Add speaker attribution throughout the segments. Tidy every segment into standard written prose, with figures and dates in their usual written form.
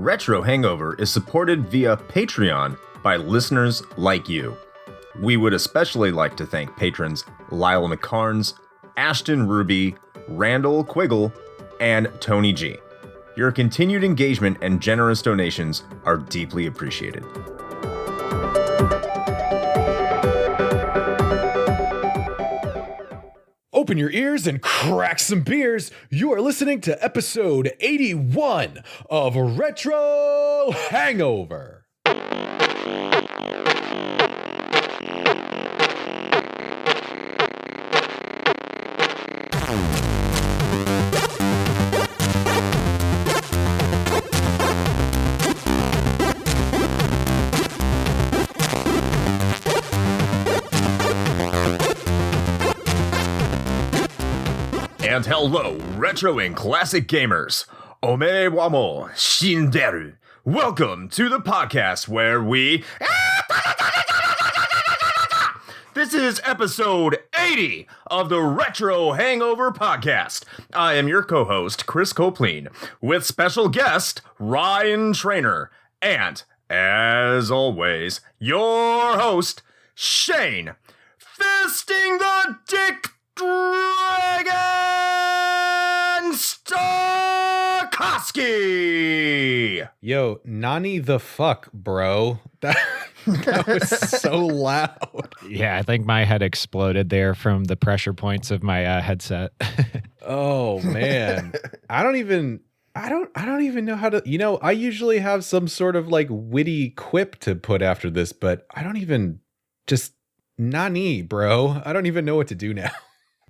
Speaker 1: Retro Hangover is supported via Patreon by listeners like you. We would especially like to thank patrons Lyle McCarnes, Ashton Ruby, Randall Quiggle, and Tony G. Your continued engagement and generous donations are deeply appreciated.
Speaker 2: Open your ears and crack some beers. You are listening to episode 81 of Retro Hangover.
Speaker 1: And hello, retro and classic gamers. Ome wa mo shinderu. Welcome to the podcast where we... This is episode 80 of the Retro Hangover podcast. I am your co-host, Chris Copleen, with special guest, Ryan Trainor. And, as always, your host, Shane, Fisting the Dick Dragon Starkoski!
Speaker 2: Yo, Nani the fuck, bro. That was so loud.
Speaker 3: Yeah, I think my head exploded there from the pressure points of my headset.
Speaker 2: Oh man. I don't even know how to, I usually have some sort of like witty quip to put after this, but I don't even just Nani, bro. I don't even know what to do now.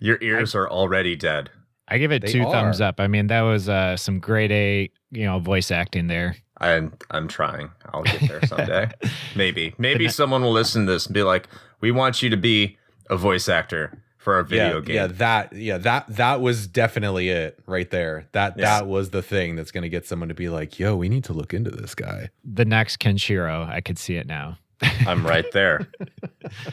Speaker 1: Your ears are already dead.
Speaker 3: I give it
Speaker 2: They
Speaker 3: 2
Speaker 2: are.
Speaker 3: thumbs up. I mean, that was some grade A, voice acting there.
Speaker 1: I'm trying. I'll get there someday. Maybe someone will listen to this and be like, "We want you to be a voice actor for a video game."
Speaker 2: That was definitely it right there. That was the thing that's going to get someone to be like, "Yo, we need to look into this guy."
Speaker 3: The next Kenshiro, I could see it now.
Speaker 1: I'm right there.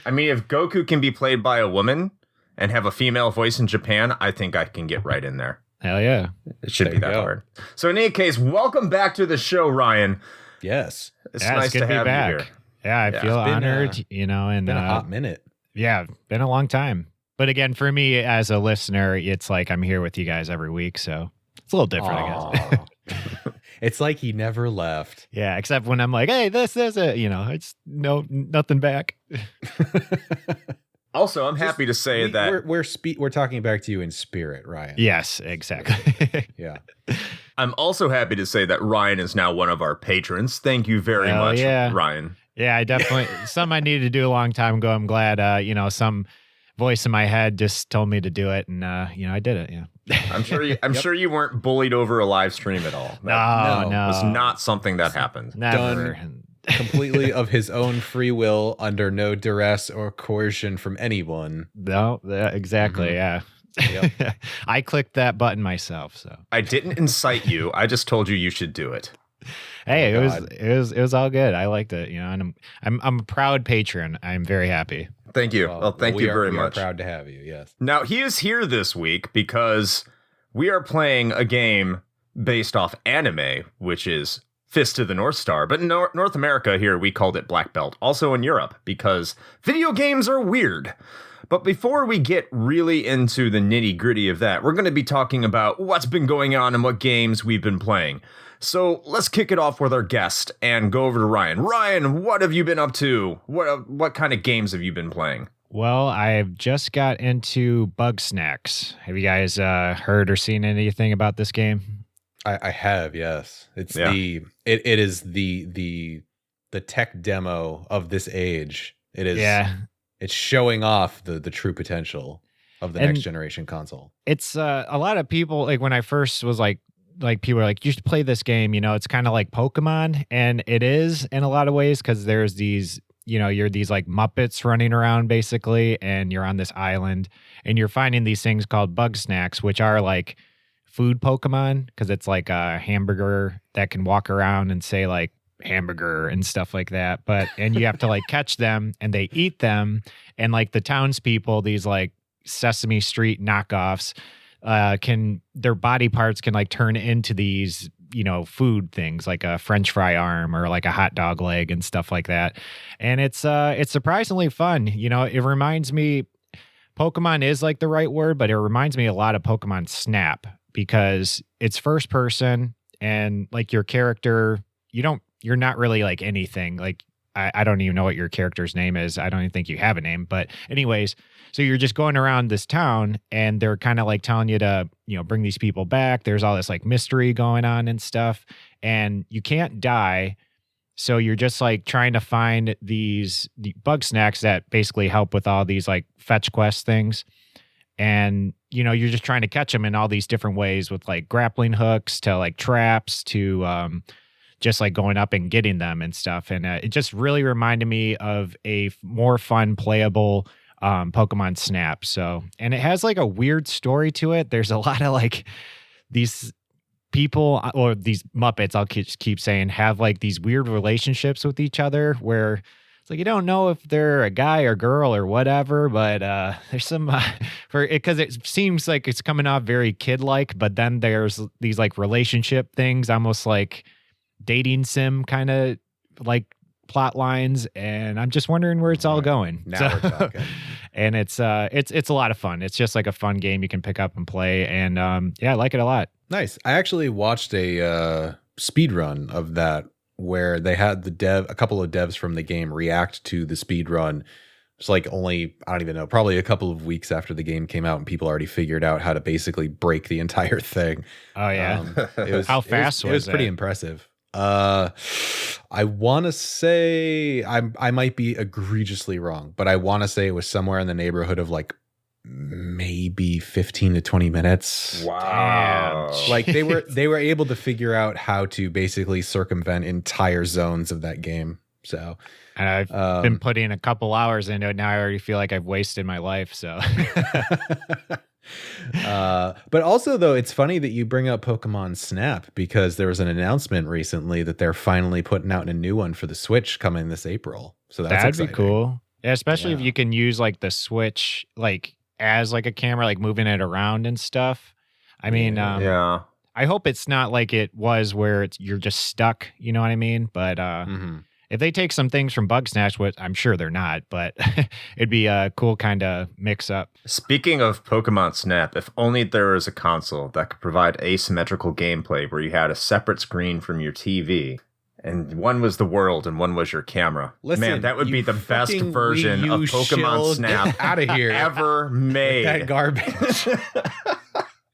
Speaker 1: I mean, if Goku can be played by a woman and have a female voice in Japan, I think I can get right in there.
Speaker 3: Hell yeah.
Speaker 1: It should be that hard. So in any case, welcome back to the show, Ryan.
Speaker 2: Yes.
Speaker 1: It's
Speaker 3: Yeah,
Speaker 1: nice
Speaker 3: good
Speaker 1: to
Speaker 3: be
Speaker 1: have
Speaker 3: back.
Speaker 1: you here.
Speaker 3: Yeah, I feel
Speaker 2: It's been,
Speaker 3: honored, and
Speaker 2: been a hot minute.
Speaker 3: yeah, been a long time. But again, for me as a listener, it's like I'm here with you guys every week, so it's a little different, I guess.
Speaker 2: It's like he never left.
Speaker 3: Yeah, except when I'm like, hey, this is it, it's nothing back.
Speaker 1: Also, I'm happy to say that
Speaker 2: we're talking back to you in spirit, Ryan.
Speaker 3: Yes, exactly.
Speaker 2: Yeah.
Speaker 1: I'm also happy to say that Ryan is now one of our patrons. Thank you very
Speaker 3: Hell
Speaker 1: much,
Speaker 3: yeah.
Speaker 1: Ryan.
Speaker 3: Yeah, I definitely, something I needed to do a long time ago. I'm glad, some voice in my head just told me to do it, and I did it. Yeah.
Speaker 1: I'm sure you weren't bullied over a live stream at all.
Speaker 3: No.
Speaker 1: That was not something that happened.
Speaker 3: Never.
Speaker 2: Completely of his own free will, under no duress or coercion from anyone.
Speaker 3: No, exactly. Yeah.
Speaker 2: Yep.
Speaker 3: I clicked that button myself. So
Speaker 1: I didn't incite you. I just told you should do it.
Speaker 3: hey,
Speaker 2: Oh,
Speaker 3: it was all good. I liked it. And I'm a proud patron. I'm very happy.
Speaker 1: Thank you. Well, thank you very much.
Speaker 2: We are proud to have you. Yes.
Speaker 1: Now, he is here this week because we are playing a game based off anime, which is Fist of the North Star. But in North America here, we called it Black Belt. Also in Europe, because video games are weird. But before we get really into the nitty-gritty of that, we're going to be talking about what's been going on and what games we've been playing. So let's kick it off with our guest and go over to Ryan. Ryan, what have you been up to? What kind of games have you been playing?
Speaker 3: Well, I've just got into Bug Snacks. Have you guys heard or seen anything about this game?
Speaker 2: I have, yes. It's it is the tech demo of this age. It is.
Speaker 3: Yeah.
Speaker 2: It's showing off the true potential of the next generation console.
Speaker 3: It's a lot of people, like when I first was like people are like, you should play this game, it's kind of like Pokemon, and it is in a lot of ways, because there's these, you're these like Muppets running around basically, and you're on this island and you're finding these things called Bug Snacks, which are like food Pokemon, because it's like a hamburger that can walk around and say like hamburger and stuff like that. And you have to like catch them, and they eat them. And like the townspeople, these like Sesame Street knockoffs, their body parts can like turn into these food things like a French fry arm or like a hot dog leg and stuff like that. And it's surprisingly fun. It reminds me, Pokemon is like the right word, but it reminds me a lot of Pokemon Snap because it's first person and like your character, you're not really like anything. Like I don't even know what your character's name is. I don't even think you have a name, but anyways, so you're just going around this town and they're kind of like telling you to, bring these people back. There's all this like mystery going on and stuff and you can't die. So you're just like trying to find the bug snacks that basically help with all these like fetch quest things. And, you're just trying to catch them in all these different ways with like grappling hooks to like traps to just like going up and getting them and stuff. And it just really reminded me of a more fun, playable Pokemon Snap. So, and it has like a weird story to it. There's a lot of like these people or these Muppets, I'll keep saying, have like these weird relationships with each other where it's like you don't know if they're a guy or girl or whatever, but there's some because it seems like it's coming off very kid-like, but then there's these like relationship things, almost like dating sim kind of like plot lines, and I'm just wondering where it's all going.
Speaker 2: Now we're talking.
Speaker 3: And it's a lot of fun. It's just like a fun game you can pick up and play, and I like it a lot.
Speaker 2: Nice. I actually watched a speed run of that where they had a couple of devs from the game react to the speed run. It's like only, I don't even know, probably a couple of weeks after the game came out and people already figured out how to basically break the entire thing.
Speaker 3: Oh yeah. How fast was it?
Speaker 2: It was pretty impressive. I want to say I might be egregiously wrong, but I want to say it was somewhere in the neighborhood of like maybe 15 to 20 minutes.
Speaker 1: Wow.
Speaker 2: Like they were able to figure out how to basically circumvent entire zones of that game. So
Speaker 3: and I've been putting a couple hours into it now. I already feel like I've wasted my life. So
Speaker 2: but also though, it's funny that you bring up Pokemon Snap because there was an announcement recently that they're finally putting out a new one for the Switch coming this April. So that'd
Speaker 3: exciting. Be cool. Yeah, especially if you can use like the Switch like as like a camera, like moving it around and stuff. I mean, I hope it's not like it was where you're just stuck. You know what I mean? But if they take some things from Bugsnash, which I'm sure they're not, but it'd be a cool kind of mix up.
Speaker 1: Speaking of Pokemon Snap, if only there was a console that could provide asymmetrical gameplay where you had a separate screen from your TV. And one was the world and one was your camera.
Speaker 2: Listen,
Speaker 1: man, that would be the best version of Pokemon Snap
Speaker 2: out of here
Speaker 1: ever made.
Speaker 2: That garbage.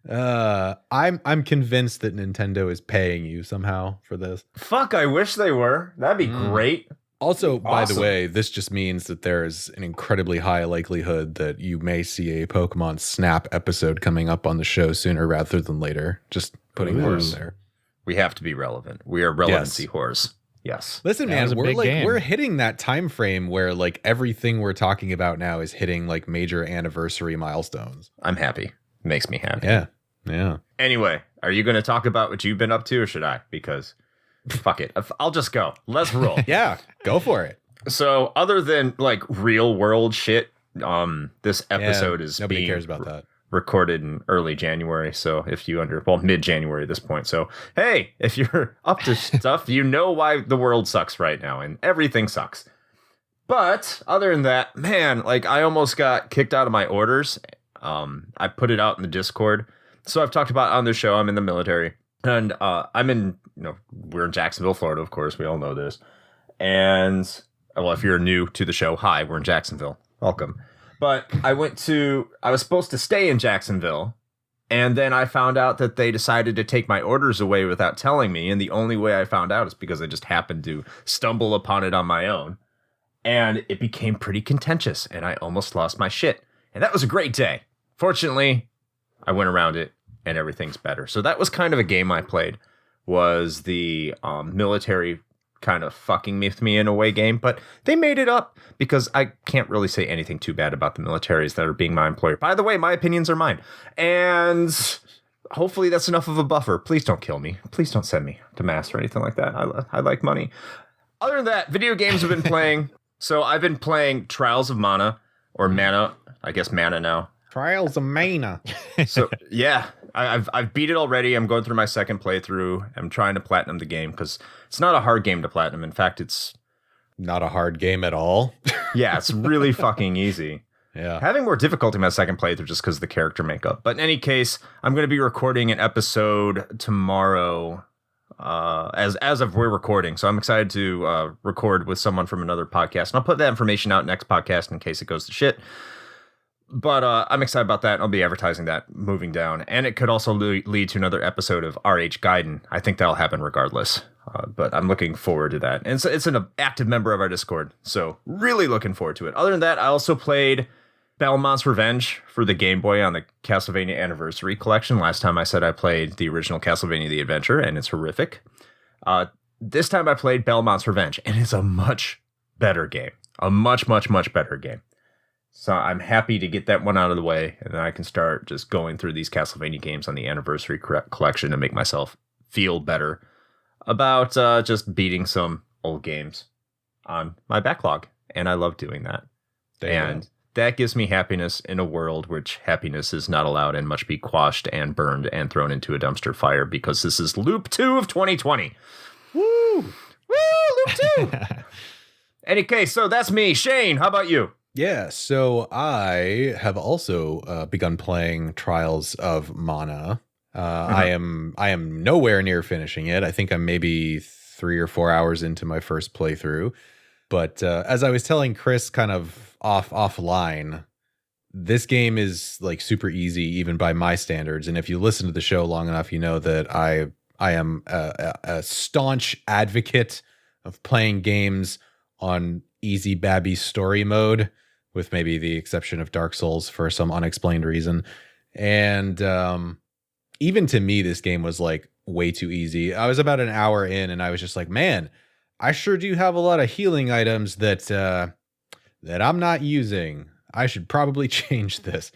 Speaker 2: I'm convinced that Nintendo is paying you somehow for this.
Speaker 1: Fuck, I wish they were. That'd be great.
Speaker 2: Also, by the way, this just means that there's an incredibly high likelihood that you may see a Pokemon Snap episode coming up on the show sooner rather than later. Just putting that out there.
Speaker 1: We have to be relevant. We are relevancy whores. Yes.
Speaker 2: Listen, man, we're hitting that time frame where like everything we're talking about now is hitting like major anniversary milestones.
Speaker 1: I'm happy. Makes me happy.
Speaker 2: Yeah.
Speaker 1: Anyway, are you going to talk about what you've been up to or should I? Because fuck it. I'll just go. Let's roll.
Speaker 2: Yeah, go for it.
Speaker 1: So other than like real world shit, this episode is
Speaker 2: nobody cares about that.
Speaker 1: Recorded in early January, so if you mid-January at this point. So hey, if you're up to stuff, you know why the world sucks right now, and everything sucks. But other than that, man, like I almost got kicked out of my orders. I put it out in the Discord. So I've talked about on the show, I'm in the military, and we're in Jacksonville, Florida, of course, we all know this. And well, if you're new to the show, hi, we're in Jacksonville. Welcome. But I was supposed to stay in Jacksonville, and then I found out that they decided to take my orders away without telling me, and the only way I found out is because I just happened to stumble upon it on my own, and it became pretty contentious, and I almost lost my shit, and that was a great day. Fortunately, I went around it, and everything's better. So that was kind of a game I played, was the military kind of fucking with me in a way game, but they made it up because I can't really say anything too bad about the militaries that are being my employer. By the way, my opinions are mine. And hopefully that's enough of a buffer. Please don't kill me. Please don't send me to mass or anything like that. I like money. Other than that, video games have been playing. So I've been playing Trials of Mana, or Mana, I guess Mana now.
Speaker 2: Trials of Mana.
Speaker 1: So yeah, I've beat it already. I'm going through my second playthrough. I'm trying to platinum the game because it's not a hard game to platinum. In fact, it's
Speaker 2: not a hard game at all.
Speaker 1: yeah, it's really fucking easy.
Speaker 2: Yeah.
Speaker 1: Having more difficulty in my second playthrough just because of the character makeup. But in any case, I'm going to be recording an episode tomorrow as of we're recording. So I'm excited to record with someone from another podcast. And I'll put that information out next podcast in case it goes to shit. But I'm excited about that. I'll be advertising that moving down. And it could also lead to another episode of RH Gaiden. I think that'll happen regardless. But I'm looking forward to that. And it's an active member of our Discord. So really looking forward to it. Other than that, I also played Belmont's Revenge for the Game Boy on the Castlevania Anniversary Collection. Last time I said I played the original Castlevania The Adventure, and it's horrific. This time I played Belmont's Revenge, and it's a much better game. A much, much, much better game. So I'm happy to get that one out of the way, and then I can start just going through these Castlevania games on the Anniversary Collection to make myself feel better about just beating some old games on my backlog. And I love doing that. And that gives me happiness in a world which happiness is not allowed and must be quashed and burned and thrown into a dumpster fire because this is Loop 2 of 2020. Woo! Woo! Loop 2! Any case, so that's me. Shane, how about you?
Speaker 2: Yeah, so I have also begun playing Trials of Mana. I am nowhere near finishing it. I think I'm maybe 3 or 4 hours into my first playthrough. But as I was telling Chris kind of offline, this game is like super easy even by my standards. And if you listen to the show long enough, you know that I am a staunch advocate of playing games on easy babby story mode, with maybe the exception of Dark Souls for some unexplained reason. And even to me, this game was like way too easy. I was about an hour in and I was just like, man, I sure do have a lot of healing items that I'm not using. I should probably change this.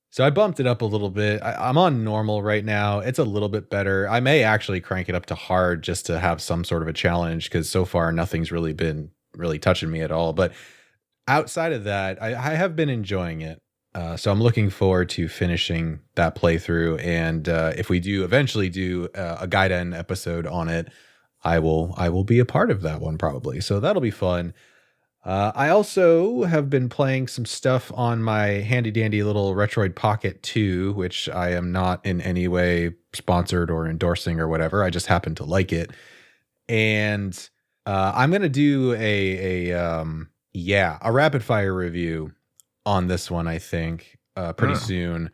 Speaker 2: So I bumped it up a little bit. I'm on normal right now. It's a little bit better. I may actually crank it up to hard just to have some sort of a challenge, because so far nothing's really been touching me at all. But outside of that, I have been enjoying it. So I'm looking forward to finishing that playthrough. And if we do eventually do a Gaiden episode on it, I will be a part of that one probably. So that'll be fun. I also have been playing some stuff on my handy dandy little Retroid Pocket 2, which I am not in any way sponsored or endorsing or whatever. I just happen to like it. And I'm going to do a rapid fire review on this one, I think, pretty soon.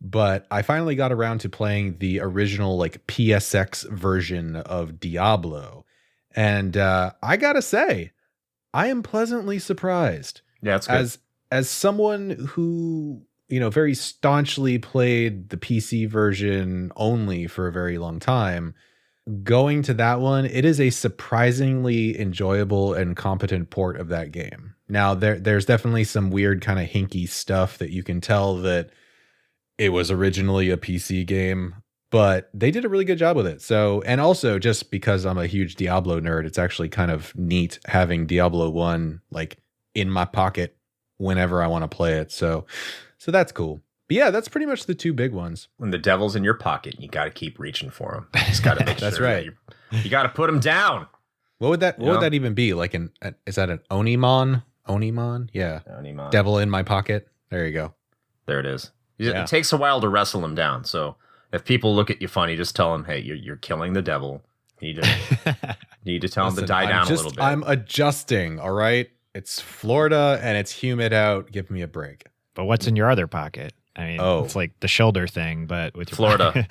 Speaker 2: But I finally got around to playing the original like PSX version of Diablo. And I got to say, I am pleasantly surprised.
Speaker 1: Yeah, it's good.
Speaker 2: As someone who, very staunchly played the PC version only for a very long time, going to that one, it is a surprisingly enjoyable and competent port of that game. Now, there's definitely some weird kind of hinky stuff that you can tell that it was originally a PC game, but they did a really good job with it. So, and also just because I'm a huge Diablo nerd, it's actually kind of neat having Diablo 1 like in my pocket whenever I want to play it. So that's cool. But yeah, that's pretty much the two big ones.
Speaker 1: When the devil's in your pocket, you got to keep reaching for him. You just got to make
Speaker 2: That's
Speaker 1: sure
Speaker 2: right.
Speaker 1: You got to put him down.
Speaker 2: What would that even be? Like is that an Onimon? Onimon? Yeah.
Speaker 1: Onimon.
Speaker 2: Devil in my pocket. There you go.
Speaker 1: There it is.
Speaker 2: Yeah.
Speaker 1: It takes a while to wrestle him down. So if people look at you funny, just tell them, hey, you're killing the devil. You need to tell him to die down a little bit.
Speaker 2: I'm adjusting, all right? It's Florida and it's humid out. Give me a break.
Speaker 3: But what's in your other pocket? I mean, it's like the shoulder thing, but with your
Speaker 1: Florida.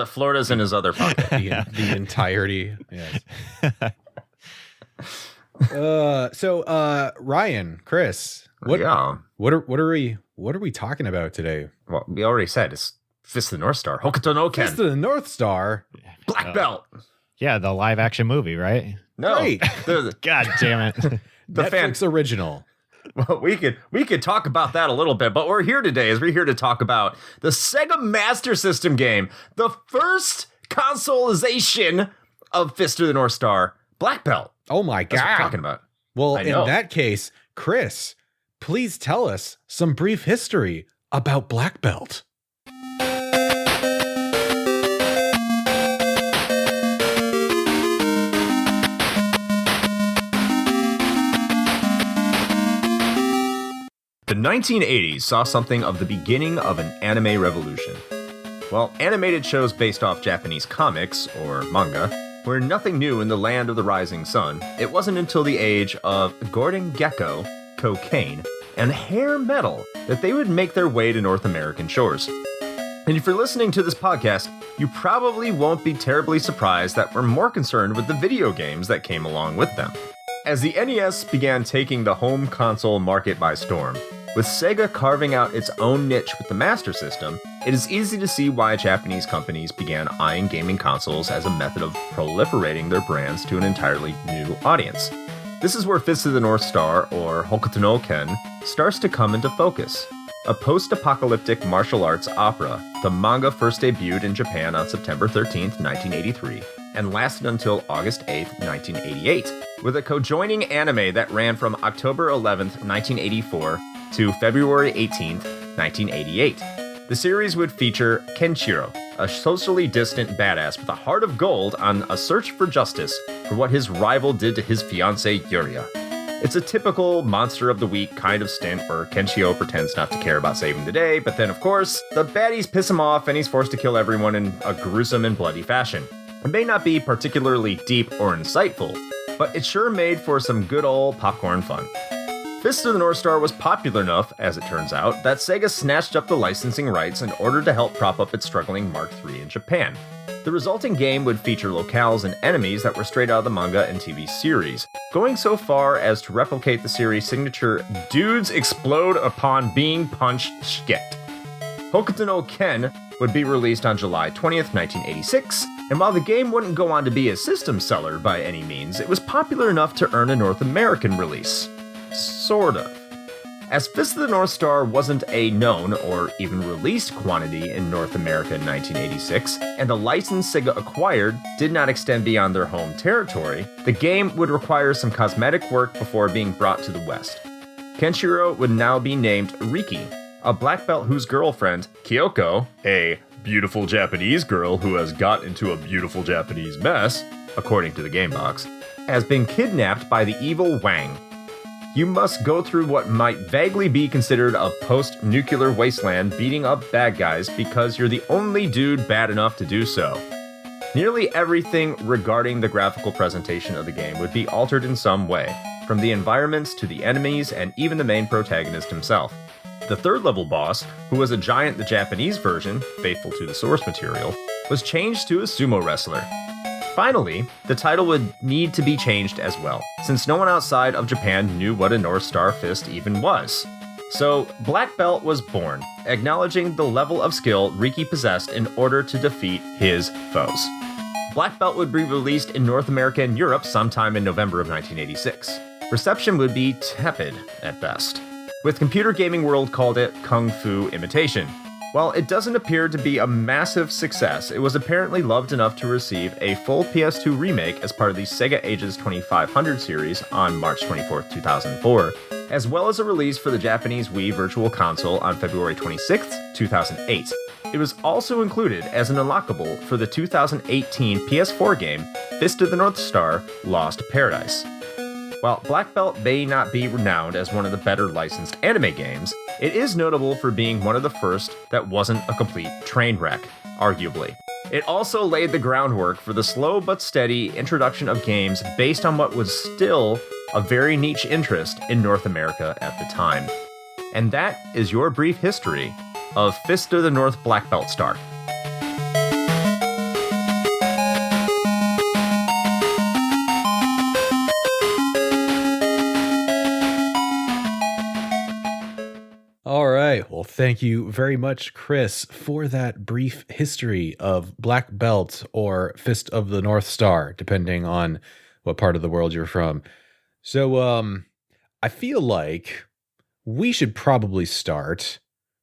Speaker 1: Florida's in his other pocket.
Speaker 2: The entirety. Yes. So Ryan, Chris, what are we talking about today?
Speaker 1: Well, we already said it's Fist of the North Star. Hokuto no Ken.
Speaker 2: Fist of the North Star.
Speaker 1: Black belt.
Speaker 3: Yeah, the live action movie, right?
Speaker 1: No.
Speaker 2: Great.
Speaker 3: God damn it.
Speaker 1: The
Speaker 2: Netflix original.
Speaker 1: Well, we could talk about that a little bit, but we're here to talk about the Sega Master System game, the first consoleization of Fist of the North Star, Black Belt.
Speaker 2: Oh my God.
Speaker 1: That's what we're talking about.
Speaker 2: Well, in that case, Chris, please tell us some brief history about Black Belt.
Speaker 1: 1980s saw something of the beginning of an anime revolution. While animated shows based off Japanese comics, or manga, were nothing new in the land of the rising sun, it wasn't until the age of Gordon Gekko, cocaine, and hair metal that they would make their way to North American shores. And if you're listening to this podcast, you probably won't be terribly surprised that we're more concerned with the video games that came along with them. As the NES began taking the home console market by storm, with Sega carving out its own niche with the Master System, it is easy to see why Japanese companies began eyeing gaming consoles as a method of proliferating their brands to an entirely new audience. This is where Fist of the North Star, or Hokuto Ken, starts to come into focus. A post-apocalyptic martial arts opera, the manga first debuted in Japan on September 13, 1983, and lasted until August 8, 1988, with a co-joining anime that ran from October 11, 1984 to February 18, 1988. The series would feature Kenshiro, a socially distant badass with a heart of gold on a search for justice for what his rival did to his fiancée Yuria. It's a typical monster of the week kind of stint where Kenshiro pretends not to care about saving the day, but then of course, the baddies piss him off and he's forced to kill everyone in a gruesome and bloody fashion. It may not be particularly deep or insightful, but it sure made for some good old popcorn fun. Fist of the North Star was popular enough, as it turns out, that Sega snatched up the licensing rights in order to help prop up its struggling Mark III in Japan. The resulting game would feature locales and enemies that were straight out of the manga and TV series, going so far as to replicate the series' signature dudes explode upon being punched skit. Hokuto no Ken would be released on July 20th, 1986, and while the game wouldn't go on to be a system seller by any means, it was popular enough to earn a North American release. Sort of. As Fist of the North Star wasn't a known or even released quantity in North America in 1986, and the license Sega acquired did not extend beyond their home territory, the game would require some cosmetic work before being brought to the West. Kenshiro would now be named Riki, a black belt whose girlfriend, Kyoko, a beautiful Japanese girl who has got into a beautiful Japanese mess, according to the game box, has been kidnapped by the evil Wang. You must go through what might vaguely be considered a post-nuclear wasteland beating up bad guys because you're the only dude bad enough to do so. Nearly everything regarding the graphical presentation of the game would be altered in some way, from the environments to the enemies and even the main protagonist himself. The third level boss, who was a giant in the Japanese version, faithful to the source material, was changed to a sumo wrestler. Finally, the title would need to be changed as well, since no one outside of Japan knew what a North Star Fist even was. So, Black Belt was born, acknowledging the level of skill Riki possessed in order to defeat his foes. Black Belt would be released in North America and Europe sometime in November of 1986. Reception would be tepid at best, with Computer Gaming World called it Kung Fu Imitation. While it doesn't appear to be a massive success, it was apparently loved enough to receive a full PS2 remake as part of the Sega Ages 2500 series on March 24, 2004, as well as a release for the Japanese Wii Virtual Console on February 26, 2008. It was also included as an unlockable for the 2018 PS4 game Fist of the North Star Lost Paradise. While Black Belt may not be renowned as one of the better licensed anime games, it is notable for being one of the first that wasn't a complete train wreck, arguably. It also laid the groundwork for the slow but steady introduction of games based on what was still a very niche interest in North America at the time. And that is your brief history of Fist of the North Black Belt Star.
Speaker 2: All right. Well, thank you very much, Chris, for that brief history of Black Belt or Fist of the North Star, depending on what part of the world you're from. So, I feel like we should probably start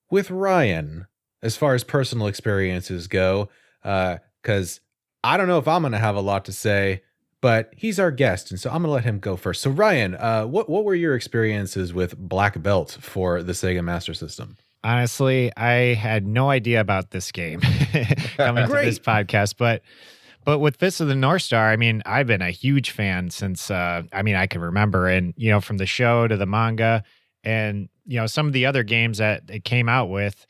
Speaker 2: with Ryan as far as personal experiences go, because I don't know if I'm going to have a lot to say, but he's our guest, and so I'm going to let him go first. So Ryan, what were your experiences with Black Belt for the Sega Master System?
Speaker 3: Honestly, I had no idea about this game coming to this podcast, but with Fist of the North Star, I mean, I've been a huge fan since, I can remember, and, from the show to the manga, And, some of the other games that it came out with,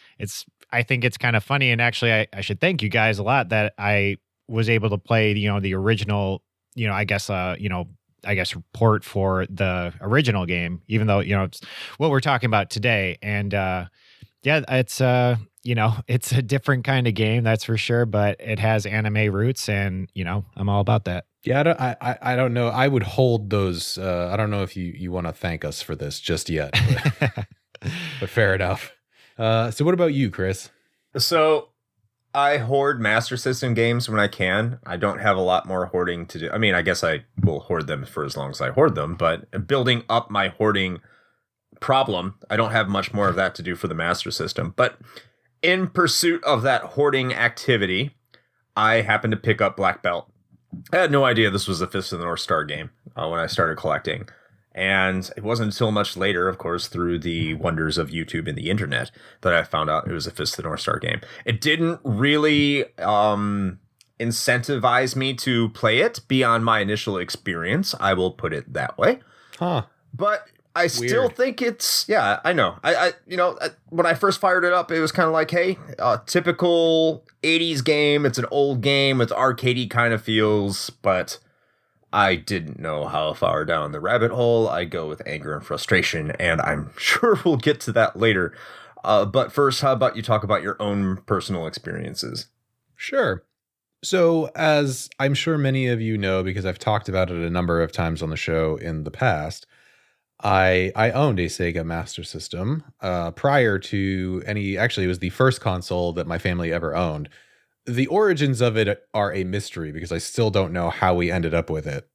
Speaker 3: I think it's kind of funny. And actually, I should thank you guys a lot that I was able to play, the original, I guess port for the original game, even though, it's what we're talking about today. And it's it's a different kind of game, that's for sure, but it has anime roots, and I'm all about that.
Speaker 2: Yeah, I don't know. I would hold those. I don't know if you want to thank us for this just yet, but fair enough. So what about you, Chris?
Speaker 1: So I hoard Master System games when I can. I don't have a lot more hoarding to do. I mean, I guess I will hoard them for as long as I hoard them, but building up my hoarding problem, I don't have much more of that to do for the Master System. But in pursuit of that hoarding activity, I happened to pick up Black Belt. I had no idea this was a Fist of the North Star game when I started collecting. And it wasn't until much later, of course, through the wonders of YouTube and the internet, that I found out it was a Fist of the North Star game. It didn't really incentivize me to play it beyond my initial experience. I will put it that way.
Speaker 2: Huh.
Speaker 1: But I still think it's, yeah, I know. When I first fired it up, it was kind of like, hey, typical 80s game. It's an old game. It's arcadey kind of feels, but I didn't know how far down the rabbit hole I go with anger and frustration, and I'm sure we'll get to that later. But first, how about you talk about your own personal experiences?
Speaker 2: Sure. So, as I'm sure many of you know, because I've talked about it a number of times on the show in the past, I owned a Sega Master System prior to actually, it was the first console that my family ever owned. The origins of it are a mystery because I still don't know how we ended up with it,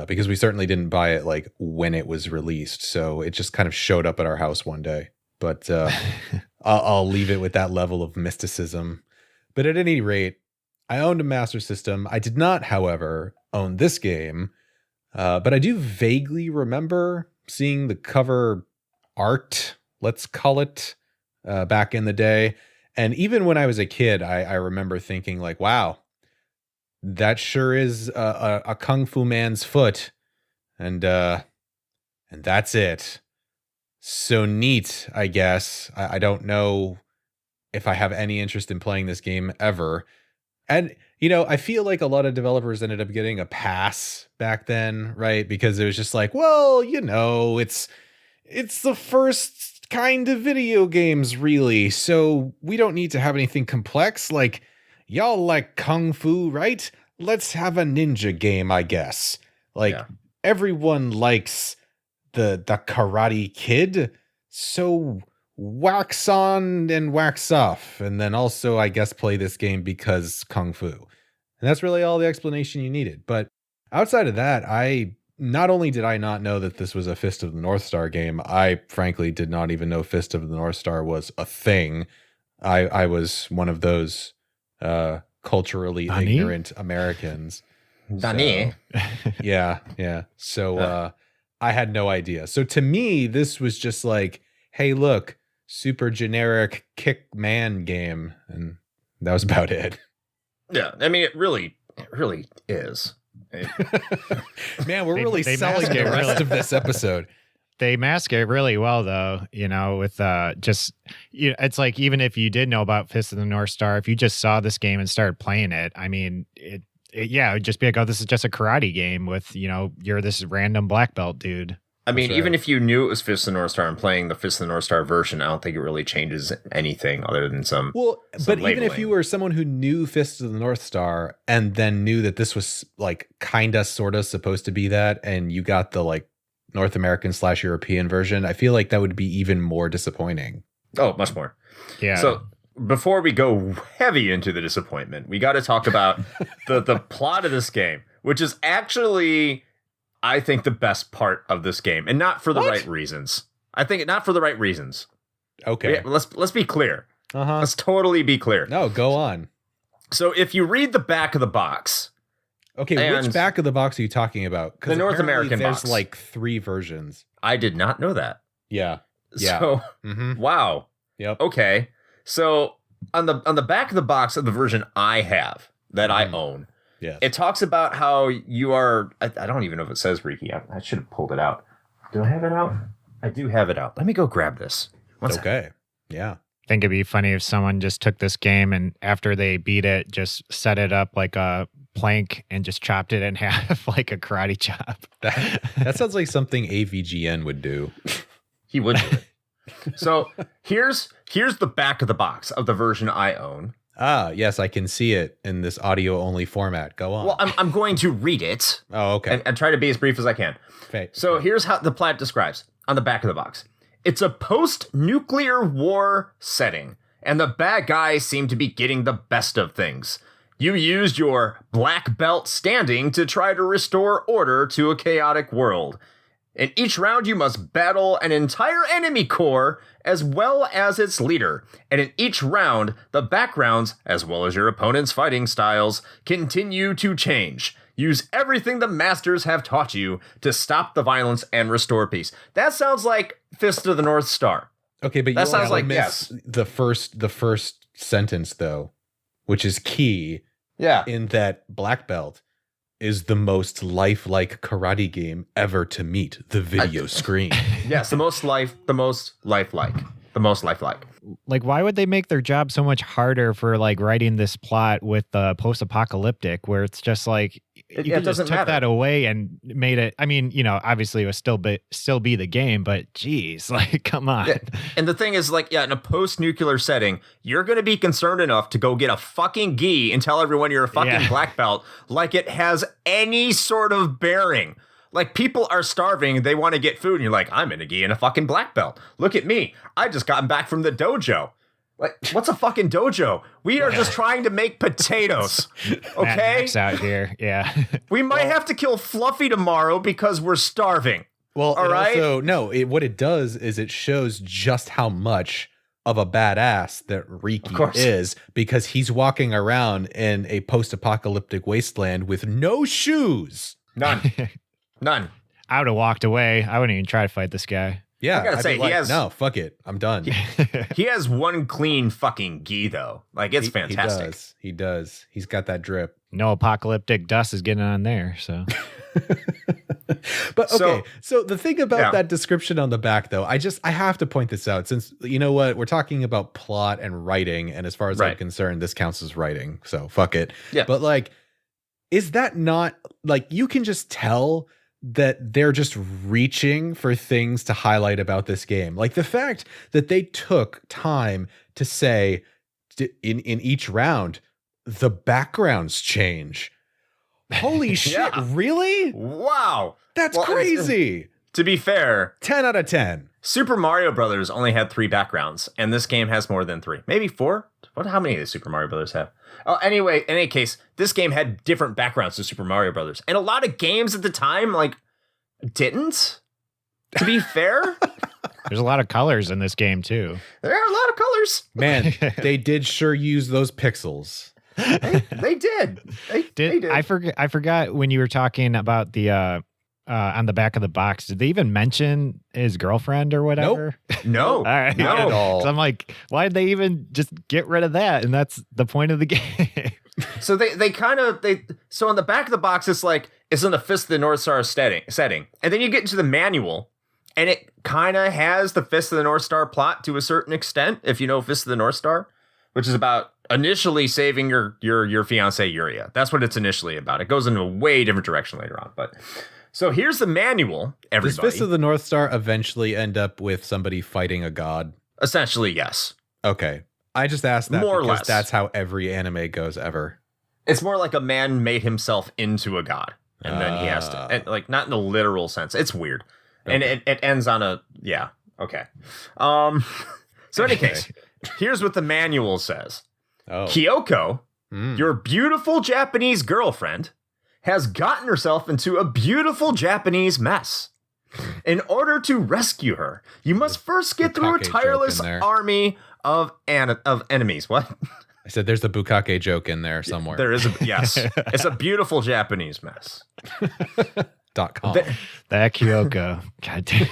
Speaker 2: because we certainly didn't buy it like when it was released. So it just kind of showed up at our house one day. But I'll leave it with that level of mysticism. But at any rate, I owned a Master System. I did not, however, own this game, but I do vaguely remember seeing the cover art, let's call it, back in the day. And even when I was a kid, I remember thinking like, wow, that sure is a Kung Fu man's foot. And that's it. So neat, I guess. I don't know if I have any interest in playing this game ever. And, I feel like a lot of developers ended up getting a pass back then, right? Because it was just like, well, it's the first kind of video games, really. So we don't need to have anything complex. Like, y'all like Kung Fu, right? Let's have a ninja game, I guess. Like, yeah. Everyone likes the Karate Kid. So wax on and wax off. And then also, I guess, play this game because Kung Fu. And that's really all the explanation you needed. But outside of that, not only did I not know that this was a Fist of the North Star game, I frankly did not even know Fist of the North Star was a thing. I was one of those culturally ignorant Americans.
Speaker 1: Danny.
Speaker 2: So, yeah. So I had no idea. So to me, this was just like, hey, look, super generic kick man game. And that was about it.
Speaker 1: Yeah, I mean, it really is.
Speaker 2: Man, we're really selling the rest of this episode.
Speaker 3: They mask it really well, though, with it's like, even if you did know about Fist of the North Star, if you just saw this game and started playing it, I mean, it would just be like, oh, this is just a karate game with, you're this random black belt dude.
Speaker 1: I mean, even if you knew it was Fist of the North Star and playing the Fist of the North Star version, I don't think it really changes anything other than some.
Speaker 2: Well, but
Speaker 1: labeling.
Speaker 2: Even if you were someone who knew Fist of the North Star and then knew that this was like kinda sorta supposed to be that, and you got the like North American / European version, I feel like that would be even more disappointing.
Speaker 1: Oh, much more.
Speaker 3: Yeah.
Speaker 1: So before we go heavy into the disappointment, we got to talk about the plot of this game, which is actually, I think, the best part of this game, and not for the right reasons. I think not for the right reasons.
Speaker 2: Okay.
Speaker 1: Yeah, let's be clear.
Speaker 2: Uh-huh.
Speaker 1: Let's totally be clear.
Speaker 2: No, go on.
Speaker 1: So if you read the back of the box.
Speaker 2: Okay, which back of the box are you talking about?
Speaker 1: The North American box.
Speaker 2: There's like 3 versions.
Speaker 1: I did not know that.
Speaker 2: Yeah.
Speaker 1: So, wow.
Speaker 2: Yep.
Speaker 1: Okay. So on the back of the box of the version I have that I own,
Speaker 2: yes,
Speaker 1: it talks about how you are. I don't even know if it says Riki. I should have pulled it out. Do I have it out? I do have it out. Let me go grab this. One second.
Speaker 2: Okay. Yeah.
Speaker 3: I think it'd be funny if someone just took this game and after they beat it, just set it up like a plank and just chopped it in half like a karate chop.
Speaker 2: That sounds like something AVGN would do.
Speaker 1: He would do it. So here's the back of the box of the version I own.
Speaker 2: Ah, yes, I can see it in this audio only format. Go on.
Speaker 1: Well, I'm going to read it.
Speaker 2: Oh, okay.
Speaker 1: And try to be as brief as I can.
Speaker 2: Okay.
Speaker 1: So here's how the plot describes on the back of the box. It's a post-nuclear war setting, and the bad guys seem to be getting the best of things. You used your black belt standing to try to restore order to a chaotic world. In each round, you must battle an entire enemy corps as well as its leader. And in each round, the backgrounds, as well as your opponent's fighting styles, continue to change. Use everything the masters have taught you to stop the violence and restore peace. That sounds like Fist of the North Star.
Speaker 2: Okay, but
Speaker 1: that
Speaker 2: you
Speaker 1: sounds like
Speaker 2: miss the first sentence though, which is key.
Speaker 1: Yeah.
Speaker 2: In that black belt is the most lifelike karate game ever to meet the video screen.
Speaker 1: Yes, the most lifelike.
Speaker 3: Like, why would they make their job so much harder for like writing this plot with post-apocalyptic, where it's just like you could just took that away and made it. I mean, you know, obviously it would still be the game, but geez, like, come on.
Speaker 1: Yeah. And the thing is, like, yeah, in a post-nuclear setting, you're going to be concerned enough to go get a fucking gi and tell everyone you're a fucking black belt, like it has any sort of bearing. Like, people are starving, they want to get food, and you're like, I'm in a gi and a fucking black belt. Look at me. I just gotten back from the dojo. Like, what's a fucking dojo? We are just trying to make potatoes. Okay?
Speaker 3: Max out here, yeah.
Speaker 1: We might have to kill Fluffy tomorrow because we're starving.
Speaker 2: Well,
Speaker 1: all right?
Speaker 2: Also, no, what it does is it shows just how much of a badass that Riki is, because he's walking around in a post-apocalyptic wasteland with no shoes.
Speaker 1: None.
Speaker 3: I would have walked away. I wouldn't even try to fight this guy.
Speaker 2: Yeah,
Speaker 1: I gotta say,
Speaker 2: he has no. Fuck it, I'm done.
Speaker 1: He has one clean fucking gi though. Like, it's fantastic.
Speaker 2: He does. He's got that drip.
Speaker 3: No apocalyptic dust is getting on there. So,
Speaker 2: but okay. So the thing about that description on the back, though, I have to point this out, since you know what, we're talking about plot and writing, and as far as I'm concerned, this counts as writing. So fuck it.
Speaker 1: Yeah.
Speaker 2: But like, is that not like, you can just tell that they're just reaching for things to highlight about this game. Like the fact that they took time to say in each round, the backgrounds change. Holy shit, really?
Speaker 1: Wow.
Speaker 2: That's crazy.
Speaker 1: To be fair,
Speaker 2: 10 out of 10.
Speaker 1: Super Mario Brothers only had 3 backgrounds, and this game has more than 3. Maybe 4? How many does Super Mario Brothers have? Oh, anyway, in any case, this game had different backgrounds to Super Mario Brothers. And a lot of games at the time, like, didn't. To be fair.
Speaker 3: There's a lot of colors in this game, too.
Speaker 1: There are a lot of colors.
Speaker 2: Man, they did sure use those pixels.
Speaker 1: They did. They did.
Speaker 3: I forgot when you were talking about the on the back of the box, did they even mention his girlfriend or whatever?
Speaker 2: Nope.
Speaker 1: No.
Speaker 3: All right.
Speaker 2: Not at all.
Speaker 3: So I'm like, why did they even just get rid of that? And that's the point of the game.
Speaker 1: So so on the back of the box, it's like, it's in the Fist of the North Star setting. And then you get into the manual, and it kind of has the Fist of the North Star plot to a certain extent, if you know Fist of the North Star, which is about initially saving your fiancée Yuria. That's what it's initially about. It goes in a way different direction later on, but... So here's the manual, everybody.
Speaker 2: Does Fist of the North Star eventually end up with somebody fighting a god?
Speaker 1: Essentially, yes.
Speaker 2: Okay. I just asked that
Speaker 1: more or
Speaker 2: because
Speaker 1: less.
Speaker 2: That's how every anime goes ever.
Speaker 1: It's more like a man made himself into a god. And then he has to, and, like, not in the literal sense. It's weird. Okay. And it ends on a, yeah. Okay. So in any case, here's what the manual says. Kyoko, your beautiful Japanese girlfriend, has gotten herself into a beautiful Japanese mess. In order to rescue her, you must first get through a tireless army of enemies. What?
Speaker 2: I said there's a bukkake joke in there somewhere.
Speaker 1: There is yes. It's a beautiful Japanese mess.
Speaker 2: .com.
Speaker 3: That Kyoko. God damn.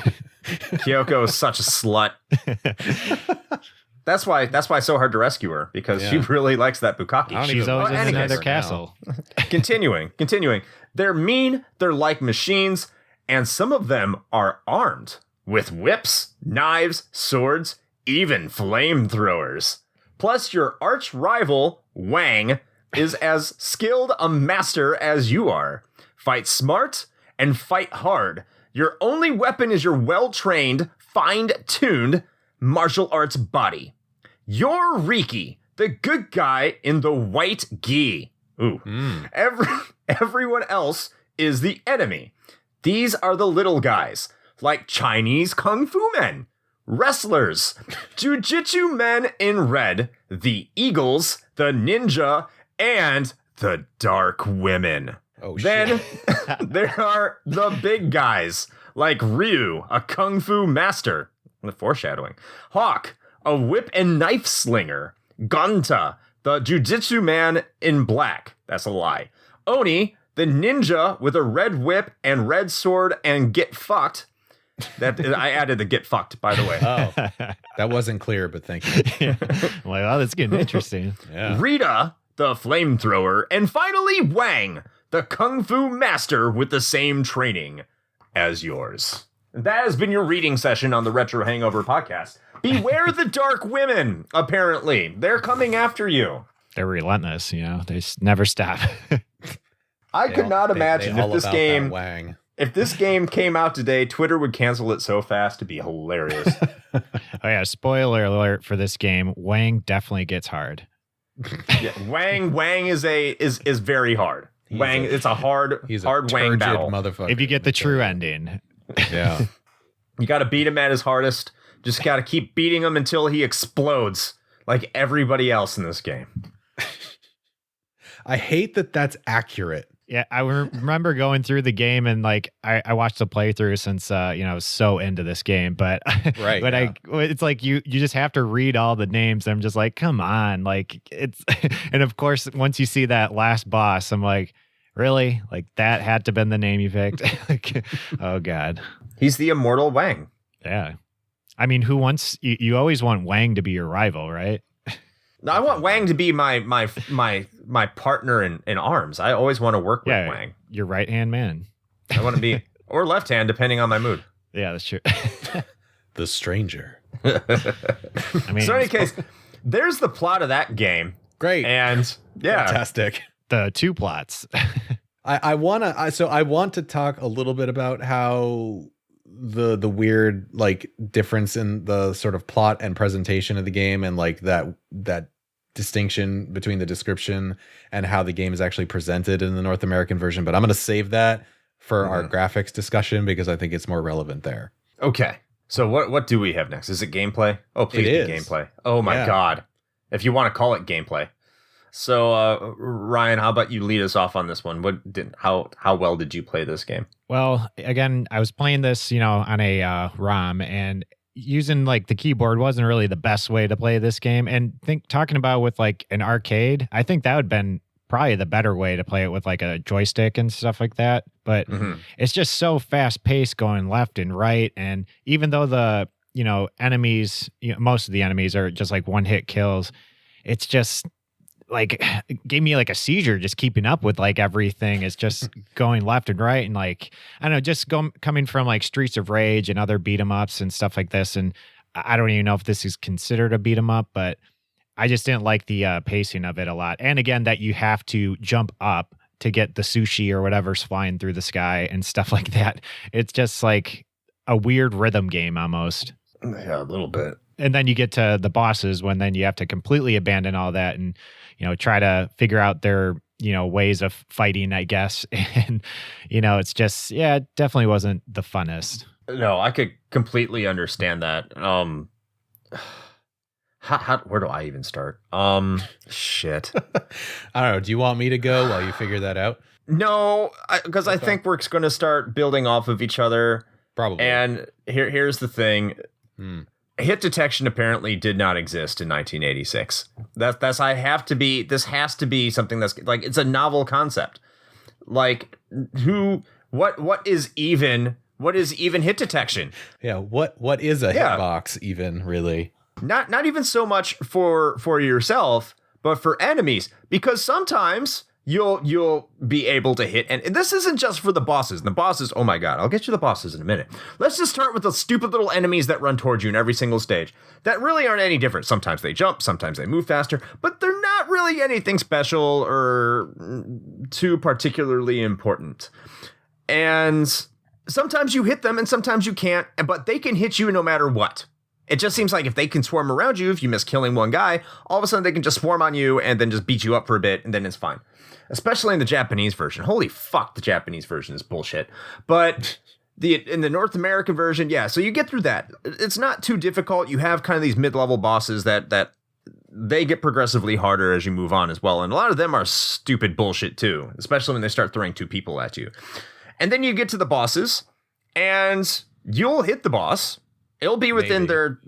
Speaker 1: Kyoko is such a slut. That's why it's so hard to rescue her, because she really likes that bukkake.
Speaker 3: She's always in another castle.
Speaker 1: Continuing. They're mean, they're like machines, and some of them are armed. with whips, knives, swords, even flamethrowers. Plus, your arch rival, Wang, is as skilled a master as you are. Fight smart and fight hard. Your only weapon is your well-trained, fine-tuned martial arts body. You're Riki, the good guy in the white gi. Ooh. Everyone else is the enemy. These are the little guys, like Chinese kung fu men, wrestlers, jujitsu men in red, the eagles, the ninja, and the dark women.
Speaker 2: Oh,
Speaker 1: then
Speaker 2: shit.
Speaker 1: there are the big guys, like Ryu, a kung fu master. The foreshadowing. Hawk, a whip and knife slinger. Gonta, the jujitsu man in black. That's a lie. Oni, the ninja with a red whip and red sword and get fucked. That I added the get fucked, by the way.
Speaker 2: Oh, that wasn't clear, but thank you.
Speaker 3: Yeah. I'm like, oh, that's getting interesting.
Speaker 2: Yeah.
Speaker 1: Rita, the flamethrower. And finally, Wang, the kung fu master with the same training as yours. That has been your reading session on the Retro Hangover podcast. Beware the dark women, apparently. They're coming after you.
Speaker 3: They're relentless, they never stop.
Speaker 1: I could not imagine if this game...
Speaker 2: Wang.
Speaker 1: If this game came out today, Twitter would cancel it so fast to be hilarious.
Speaker 3: Oh yeah, spoiler alert for this game, Wang definitely gets hard.
Speaker 1: Yeah, Wang is very hard. It's a hard Wang battle.
Speaker 2: Motherfucker.
Speaker 3: If you get the true ending.
Speaker 2: Yeah.
Speaker 1: You got to beat him at his hardest. Just got to keep beating him until he explodes like everybody else in this game.
Speaker 2: I hate that that's accurate.
Speaker 3: Yeah, I remember going through the game and I watched the playthrough since I was so into this game, but
Speaker 2: Right,
Speaker 3: but
Speaker 2: yeah.
Speaker 3: it's like you just have to read all the names. I'm just like, come on, it's and of course once you see that last boss, I'm like, really? Like that had to been the name you picked? Oh god.
Speaker 1: He's the immortal Wang.
Speaker 3: Yeah. I mean, who wants you always want Wang to be your rival, right?
Speaker 1: No, I want Wang to be my partner in arms. I always want to work with Wang.
Speaker 3: Your right hand man.
Speaker 1: I want to be or left hand, depending on my mood.
Speaker 3: Yeah, that's true.
Speaker 2: The stranger.
Speaker 3: I mean,
Speaker 1: So in any case, there's the plot of that game.
Speaker 2: Great.
Speaker 1: And yeah,
Speaker 2: Fantastic.
Speaker 3: the two plots.
Speaker 2: I want to talk a little bit about how the weird difference in the sort of plot and presentation of the game and that distinction between the description and how the game is actually presented in the North American version, but I'm going to save that for our graphics discussion because I think it's more relevant there.
Speaker 1: Okay. So what do we have next? Is it gameplay? Oh, please
Speaker 2: It
Speaker 1: be
Speaker 2: is.
Speaker 1: gameplay. Oh my God. If you want to call it gameplay. So Ryan, how about you lead us off on this one? How well did you play this game?
Speaker 3: Well, again, I was playing this, on a ROM, and using the keyboard wasn't really the best way to play this game. And talking about with an arcade, I think that would have been probably the better way to play it with a joystick and stuff like that. But it's just so fast paced going left and right. And even though the, enemies, most of the enemies are just one hit kills, it's just it gave me a seizure just keeping up with everything. It's just going left and right. And I don't know, just coming from Streets of Rage and other beat 'em ups and stuff like this. And I don't even know if this is considered a beat 'em up, but I just didn't like the pacing of it a lot. And again, that you have to jump up to get the sushi or whatever's flying through the sky and stuff like that. It's just a weird rhythm game almost.
Speaker 1: Yeah, a little bit.
Speaker 3: And then you get to the bosses when then you have to completely abandon all that and, try to figure out their, ways of fighting, I guess. And, it's just, it definitely wasn't the funnest.
Speaker 1: No, I could completely understand that. Where do I even start? Shit.
Speaker 2: I don't know. Do you want me to go while you figure that out?
Speaker 1: No, because I think we're going to start building off of each other.
Speaker 2: Probably.
Speaker 1: And here's the thing. Hit detection apparently did not exist in 1986. This has to be something that's it's a novel concept. What is even hit detection?
Speaker 2: Yeah, what is a hitbox even really?
Speaker 1: Not even so much for yourself, but for enemies, because sometimes you'll be able to hit. And this isn't just for the bosses. The bosses, oh my god, I'll get you the bosses in a minute. Let's just start with the stupid little enemies that run towards you in every single stage that really aren't any different. Sometimes they jump, sometimes they move faster, but they're not really anything special or too particularly important. And sometimes you hit them and sometimes you can't, but they can hit you no matter what. It just seems like if they can swarm around you, if you miss killing one guy, all of a sudden they can just swarm on you and then just beat you up for a bit, and then it's fine. Especially in the Japanese version. Holy fuck, the Japanese version is bullshit. But in the North American version, yeah, so you get through that. It's not too difficult. You have kind of these mid-level bosses that they get progressively harder as you move on as well. And a lot of them are stupid bullshit too, especially when they start throwing two people at you. And then you get to the bosses, and you'll hit the boss. It'll be within their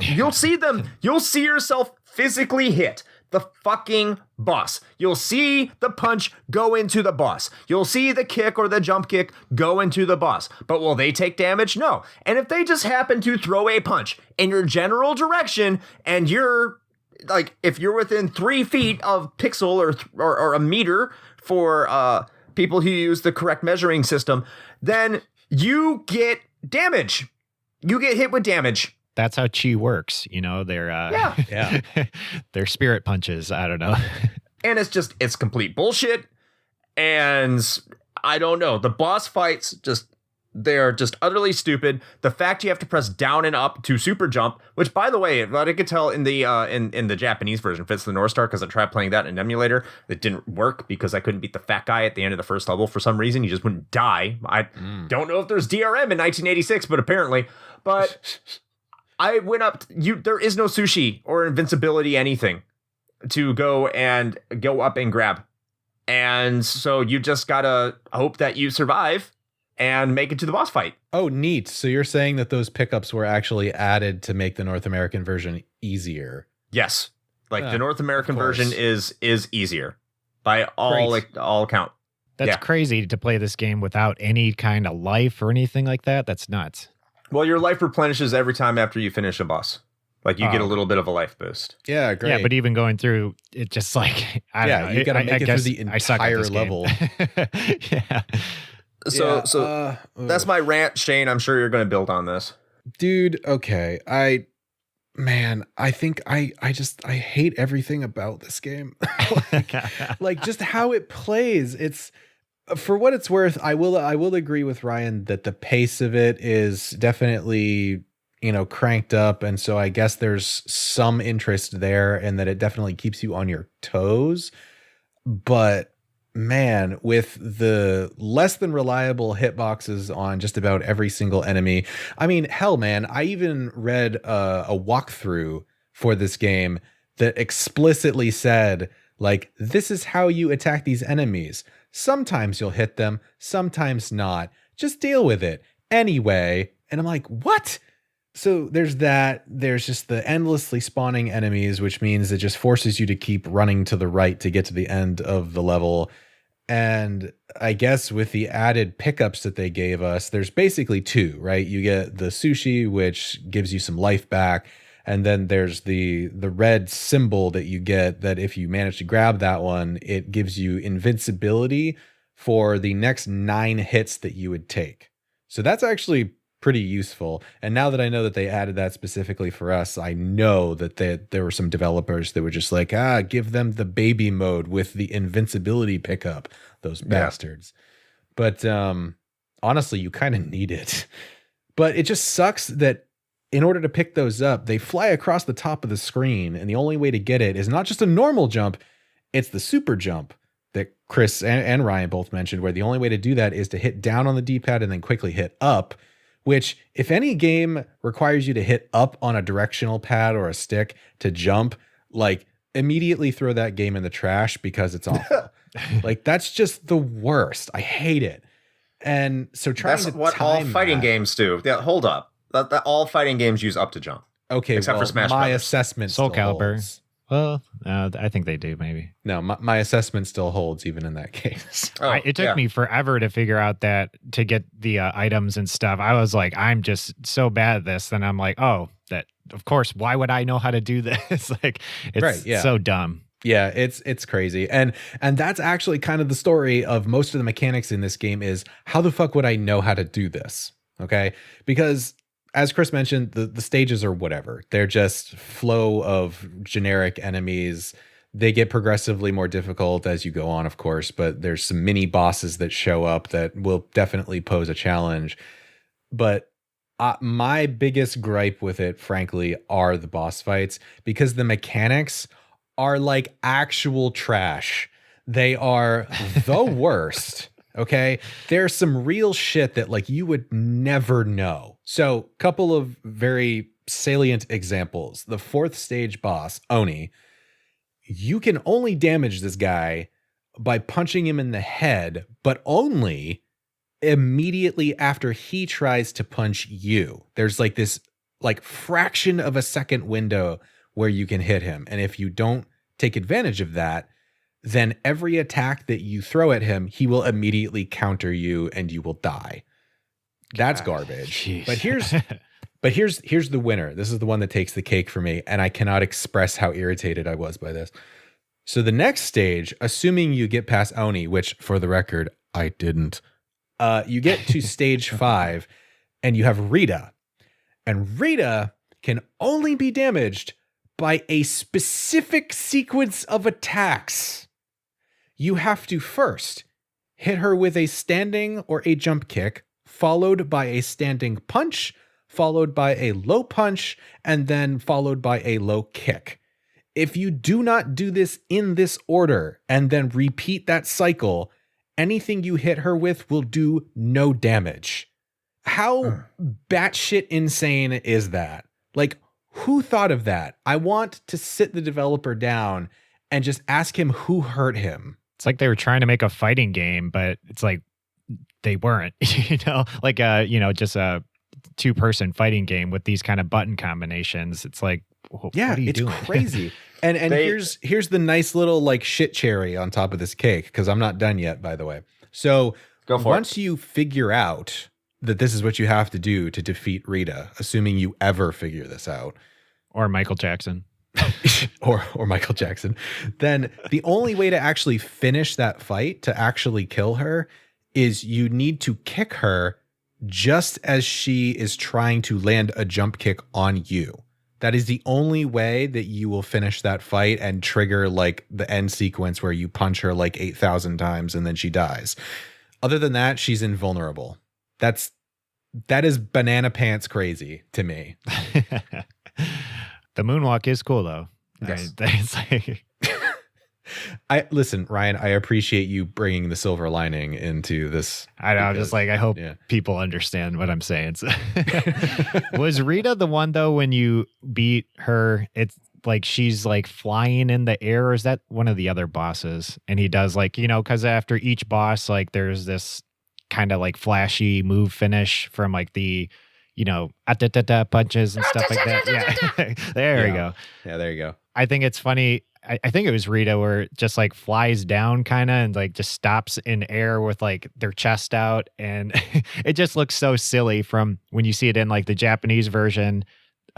Speaker 1: you'll see them. You'll see yourself physically hit the fucking boss. You'll see the punch go into the boss. You'll see the kick or the jump kick go into the boss. But will they take damage? No. And if they just happen to throw a punch in your general direction, and you're like, if you're within 3 feet of pixel or a meter for people who use the correct measuring system, then you get damage. You get hit with damage.
Speaker 3: That's how chi works. You know, they're they're spirit punches. I don't know.
Speaker 1: And it's complete bullshit. And I don't know. The boss fights they're just utterly stupid. The fact you have to press down and up to super jump, which, by the way, what I could tell in the in the Japanese version fits the North Star, because I tried playing that in an emulator. It didn't work because I couldn't beat the fat guy at the end of the first level for some reason. You just wouldn't die. I don't know if there's DRM in 1986, but apparently. But I went up. There is no sushi or invincibility anything to go up and grab, and so you just gotta hope that you survive and make it to the boss fight.
Speaker 2: Oh, neat. So you're saying that those pickups were actually added to make the North American version easier?
Speaker 1: Yes. Like the North American version is easier by all account.
Speaker 3: That's crazy to play this game without any kind of life or anything like that. That's nuts.
Speaker 1: Well, your life replenishes every time after you finish a boss. Like you get a little bit of a life boost.
Speaker 2: Yeah, great.
Speaker 3: Yeah, but even going through it, just like, I don't know.
Speaker 2: You got to make it through the entire level.
Speaker 3: Yeah.
Speaker 1: So that's my rant, Shane. I'm sure you're going to build on this.
Speaker 2: Dude, okay. I think I hate everything about this game. like just how it plays. It's, for what it's worth, I will agree with Ryan that the pace of it is definitely, cranked up, and so I guess there's some interest there, and that it definitely keeps you on your toes. But man, with the less than reliable hitboxes on just about every single enemy. I mean, hell, man, I even read a walkthrough for this game that explicitly said, like, this is how you attack these enemies. Sometimes you'll hit them, sometimes not. Just deal with it anyway. And I'm like, what? So there's that. There's just the endlessly spawning enemies, which means it just forces you to keep running to the right to get to the end of the level. And I guess with the added pickups that they gave us, there's basically 2, right? You get the sushi, which gives you some life back. And then there's the red symbol that you get, that if you manage to grab that one, it gives you invincibility for the next 9 hits that you would take. So that's actually pretty useful. And now that I know that they added that specifically for us, I know that there were some developers that were just like, give them the baby mode with the invincibility pickup, those bastards. But honestly, you kind of need it. But it just sucks that in order to pick those up, they fly across the top of the screen, and the only way to get it is not just a normal jump, it's the super jump that Chris and Ryan both mentioned, where the only way to do that is to hit down on the D-pad and then quickly hit up, which, if any game requires you to hit up on a directional pad or a stick to jump, like, immediately throw that game in the trash because it's awful. Like, that's just the worst. I hate it. And so
Speaker 1: that's what all fighting games do. Yeah, hold up. That all fighting games use up to jump.
Speaker 2: Okay,
Speaker 1: except for Smash
Speaker 2: my
Speaker 1: Brothers.
Speaker 2: Assessment
Speaker 3: Soul
Speaker 2: still
Speaker 3: Calibur.
Speaker 2: holds.
Speaker 3: Well, I think they do, maybe.
Speaker 2: No, my assessment still holds even in that case.
Speaker 3: It took me forever to figure out that, to get the items and stuff. I was like, I'm just so bad at this. Then I'm like, that of course, why would I know how to do this? Like, it's so dumb.
Speaker 2: Yeah, it's crazy. And that's actually kind of the story of most of the mechanics in this game is how the fuck would I know how to do this? Okay? Because as Chris mentioned, the stages are whatever. They're just flow of generic enemies. They get progressively more difficult as you go on, of course, but there's some mini bosses that show up that will definitely pose a challenge. But my biggest gripe with it, frankly, are the boss fights because the mechanics are like actual trash. They are the worst. Okay. There's some real shit that like you would never know. So, couple of very salient examples. The 4th stage boss, Oni, you can only damage this guy by punching him in the head, but only immediately after he tries to punch you. There's like this like fraction of a second window where you can hit him. And if you don't take advantage of that, then every attack that you throw at him, he will immediately counter you and you will die. That's garbage.
Speaker 3: Jeez.
Speaker 2: But here's the winner. This is the one that takes the cake for me, and I cannot express how irritated I was by this. So the next stage, assuming you get past Oni, which for the record, I didn't, you get to stage 5 and you have Rita. And Rita can only be damaged by a specific sequence of attacks. You have to first hit her with a standing or a jump kick, followed by a standing punch, followed by a low punch, and then followed by a low kick. If you do not do this in this order and then repeat that cycle, anything you hit her with will do no damage. How batshit insane is that? Like, who thought of that? I want to sit the developer down and just ask him who hurt him.
Speaker 3: It's like they were trying to make a fighting game, but it's like they weren't, like just a 2-person fighting game with these kind of button combinations. It's like, what are you doing?
Speaker 2: Crazy. And here's the nice little like shit cherry on top of this cake, because I'm not done yet, by the way. So once you figure out that this is what you have to do to defeat Rita, assuming you ever figure this out.
Speaker 3: Or Michael Jackson.
Speaker 2: or Michael Jackson. Then the only way to actually finish that fight, to actually kill her, is you need to kick her just as she is trying to land a jump kick on you. That is the only way that you will finish that fight and trigger like the end sequence where you punch her like 8,000 times and then she dies. Other than that, she's invulnerable. That is banana pants crazy to me.
Speaker 3: The moonwalk is cool though.
Speaker 2: Yes. Listen, Ryan, I appreciate you bringing the silver lining into this.
Speaker 3: I know. Just like, I hope people understand what I'm saying. Was Rita the one though, when you beat her, it's like she's like flying in the air, or is that one of the other bosses? And he does like, because after each boss, like there's this kind of like flashy move finish from like the, punches and stuff like that. Yeah. There you go.
Speaker 2: Yeah, there you go.
Speaker 3: I think it's funny. I think it was Rita where it just like flies down kind of and like just stops in air with like their chest out. And it just looks so silly from when you see it in like the Japanese version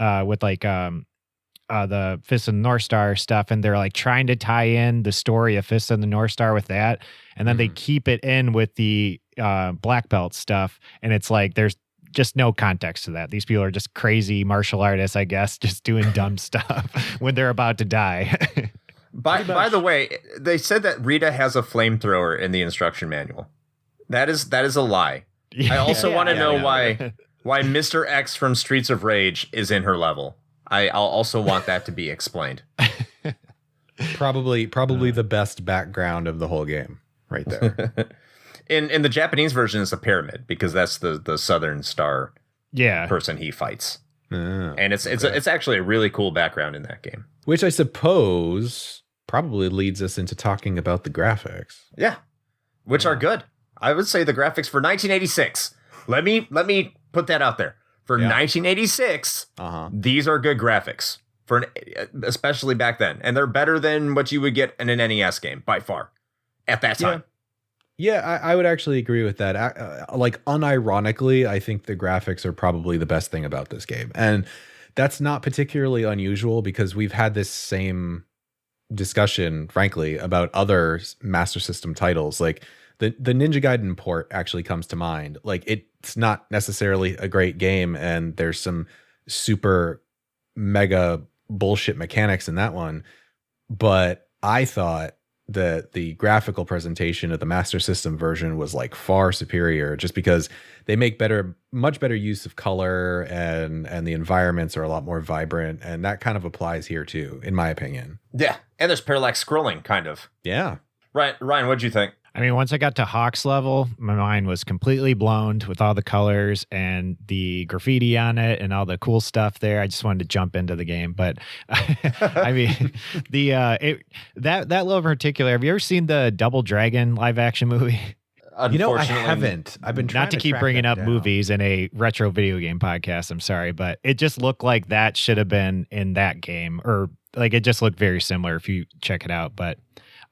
Speaker 3: with like the Fist of the North Star stuff. And they're like trying to tie in the story of Fist of the North Star with that. And then they keep it in with the black belt stuff. And it's like, there's just no context to that. These people are just crazy martial artists, I guess, just doing dumb stuff when they're about to die.
Speaker 1: By the way, they said that Rita has a flamethrower in the instruction manual. That is a lie. Yeah. I also want to know why Mr. X from Streets of Rage is in her level. I'll also want that to be explained.
Speaker 2: Probably the best background of the whole game, right there.
Speaker 1: In the Japanese version, it's a pyramid because that's the Southern Star person he fights. And it's actually a really cool background in that game.
Speaker 2: Which I suppose probably leads us into talking about the graphics.
Speaker 1: Yeah, which are good. I would say the graphics for 1986. Let me put that out there. For 1986, these are good graphics, especially back then. And they're better than what you would get in an NES game, by far, at that time.
Speaker 2: Yeah, I would actually agree with that. Like, unironically, I think the graphics are probably the best thing about this game. And that's not particularly unusual because we've had this same discussion, frankly, about other Master System titles. Like the Ninja Gaiden port actually comes to mind. Like it's not necessarily a great game, and there's some super mega bullshit mechanics in that one, but I thought that the graphical presentation of the Master System version was like far superior, just because they make much better use of color, and the environments are a lot more vibrant, and that kind of applies here too, in my opinion.
Speaker 1: Yeah, and there's parallax scrolling, kind of.
Speaker 2: Yeah.
Speaker 1: Ryan, what'd you think?
Speaker 3: I mean, once I got to Hawk's level, my mind was completely blown with all the colors and the graffiti on it and all the cool stuff there. I just wanted to jump into the game. But I mean, that level in particular, have you ever seen the Double Dragon live action movie?
Speaker 2: You know, I haven't. I've been trying
Speaker 3: not to keep bringing up movies in a retro video game podcast. I'm sorry, but it just looked like that should have been in that game, or like it just looked very similar if you check it out. But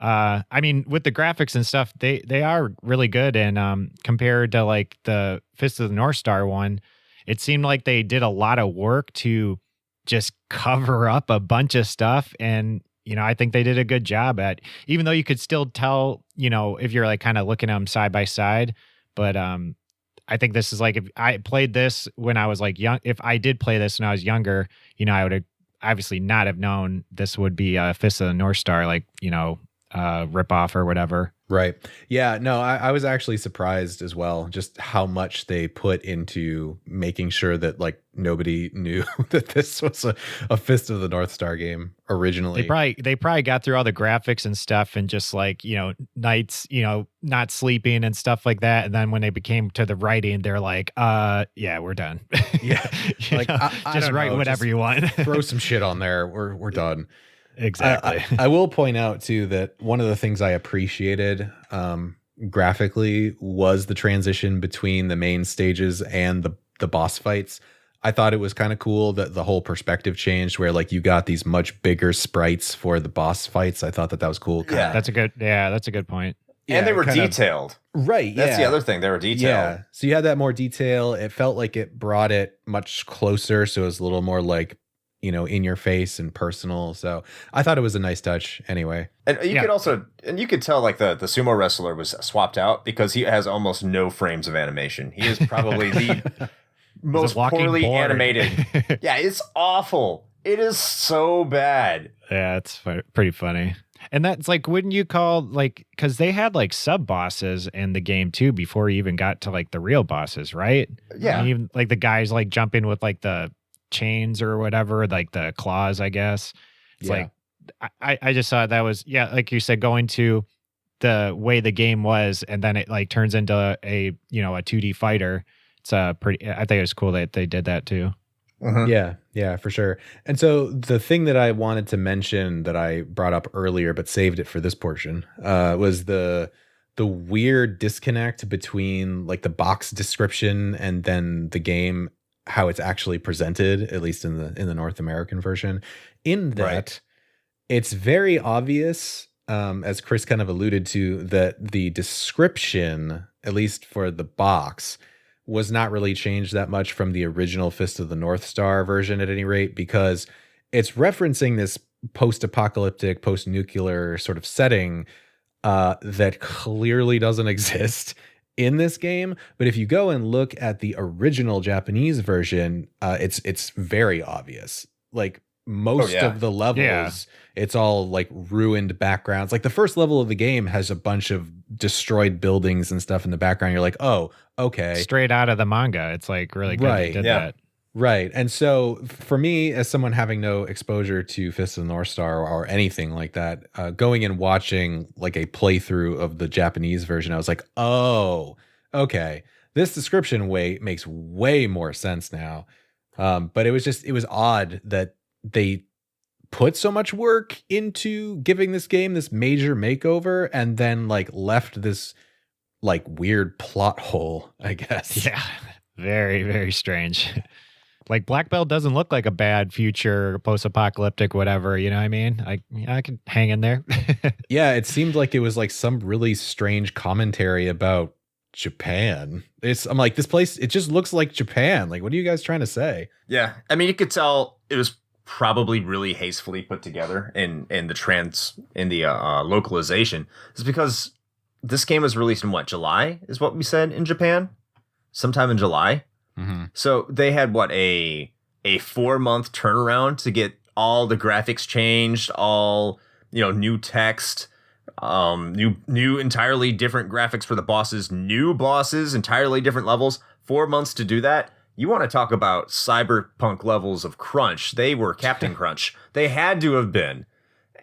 Speaker 3: I mean, with the graphics and stuff, they are really good. And compared to like the Fist of the North Star one, it seemed like they did a lot of work to just cover up a bunch of stuff. And, you know, I think they did a good job at, even though you could still tell, you know, if you're like kind of looking at them side by side. But I think this is like, if I played this when I was like young, if I did play this when I was younger, you know, I would have obviously not have known this would be Fist of the North Star, like, you know, rip off or whatever.
Speaker 2: Right. Yeah, no, I was actually surprised as well, just how much they put into making sure that like nobody knew that this was a Fist of the North Star game originally.
Speaker 3: They probably got through all the graphics and stuff and just like, you know, nights, you know, not sleeping and stuff like that. And then when they became to the writing, they're like, yeah, we're done.
Speaker 2: Yeah. Like
Speaker 3: just write whatever you want.
Speaker 2: Throw some shit on there. We're done.
Speaker 3: Exactly.
Speaker 2: I will point out too that one of the things I appreciated graphically was the transition between the main stages and the boss fights. I thought it was kind of cool that the whole perspective changed, where like you got these much bigger sprites for the boss fights. I thought that was cool.
Speaker 1: Yeah,
Speaker 3: that's a good point.
Speaker 1: Yeah, and they were detailed.
Speaker 2: Right.
Speaker 1: That's the other thing. They were detailed.
Speaker 2: Yeah. So you had that more detail. It felt like it brought it much closer. So it was a little more like, you know, in your face and personal. So I thought it was a nice touch anyway.
Speaker 1: And you could tell like the sumo wrestler was swapped out because he has almost no frames of animation. He is probably the most poorly animated. Yeah, it's awful. It is so bad.
Speaker 3: Yeah, it's pretty funny. And that's like, wouldn't you call like, because they had like sub bosses in the game too before you even got to like the real bosses, right?
Speaker 1: Yeah.
Speaker 3: And even like the guys like jumping with like the chains or whatever, like the claws, I guess. It's like I just thought that was, yeah, like you said, going to the way the game was, and then it like turns into a, you know, a 2D fighter. It's pretty, I think it was cool that they did that too.
Speaker 2: Uh-huh. Yeah, for sure. And so the thing that I wanted to mention that I brought up earlier but saved it for this portion was the weird disconnect between like the box description and then the game, how it's actually presented, at least in the North American version, in that it's very obvious, as Chris kind of alluded to, that the description, at least for the box, was not really changed that much from the original Fist of the North Star version at any rate, because it's referencing this post-apocalyptic, post-nuclear sort of setting that clearly doesn't exist in this game. But if you go and look at the original Japanese version, it's very obvious. Like most of the levels, it's all like ruined backgrounds. Like the first level of the game has a bunch of destroyed buildings and stuff in the background. You're like, oh, okay.
Speaker 3: Straight out of the manga. It's like really good they did that.
Speaker 2: Right. And so for me, as someone having no exposure to Fist of the North Star or anything like that, going and watching like a playthrough of the Japanese version, I was like, oh, okay. This description makes way more sense now. But it was odd that they put so much work into giving this game this major makeover and then like left this like weird plot hole, I guess.
Speaker 3: Yeah. Very, very strange. Like Black Belt doesn't look like a bad future post-apocalyptic whatever, you know what I mean? I could hang in there.
Speaker 2: Yeah, it seemed like it was like some really strange commentary about Japan. I'm like, this place, it just looks like Japan. Like, what are you guys trying to say?
Speaker 1: Yeah. I mean, you could tell it was probably really hastily put together in the localization is because this game was released in what, July is what we said in Japan, sometime in July.
Speaker 2: Mm-hmm.
Speaker 1: So they had a 4-month turnaround to get all the graphics changed, all, new text, new entirely different graphics for the bosses, new bosses, entirely different levels. 4 months to do that. You want to talk about cyberpunk levels of crunch. They were Captain Crunch. They had to have been.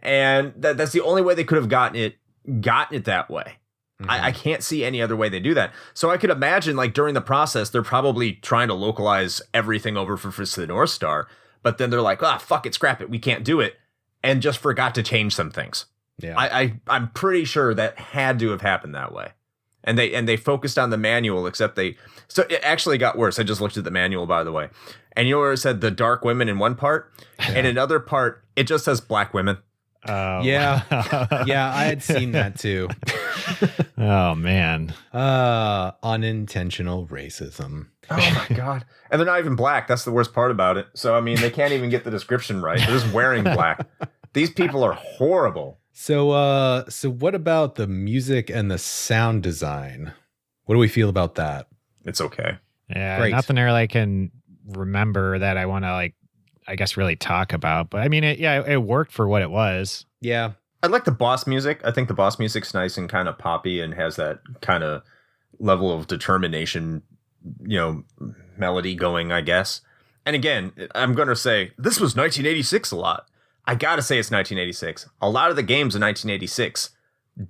Speaker 1: And that's the only way they could have gotten it that way. Mm-hmm. I can't see any other way they do that. So I could imagine, like, during the process, they're probably trying to localize everything over for Fist of the North Star. But then they're like, fuck it, scrap it. We can't do it. And just forgot to change some things.
Speaker 2: Yeah.
Speaker 1: I'm pretty sure that had to have happened that way. And they focused on the manual, so it actually got worse. I just looked at the manual, by the way. And you know where it said the dark women in one part? And another part, it just says black women.
Speaker 3: Oh.
Speaker 2: Yeah. Yeah, I had seen that too.
Speaker 3: Oh, man.
Speaker 2: Unintentional racism.
Speaker 1: Oh, my God. And they're not even black. That's the worst part about it. So, I mean, they can't even get the description right. They're just wearing black. These people are horrible.
Speaker 2: So what about the music and the sound design? What do we feel about that?
Speaker 1: It's okay.
Speaker 3: Yeah,
Speaker 2: Great.
Speaker 3: nothing really I can remember that I want to, like, I guess, really talk about. But I mean, it worked for what it was.
Speaker 2: Yeah.
Speaker 1: I like the boss music. I think the boss music's nice and kind of poppy and has that kind of level of determination, melody going, I guess. And again, I'm going to say this was 1986 a lot. I gotta say it's 1986. A lot of the games in 1986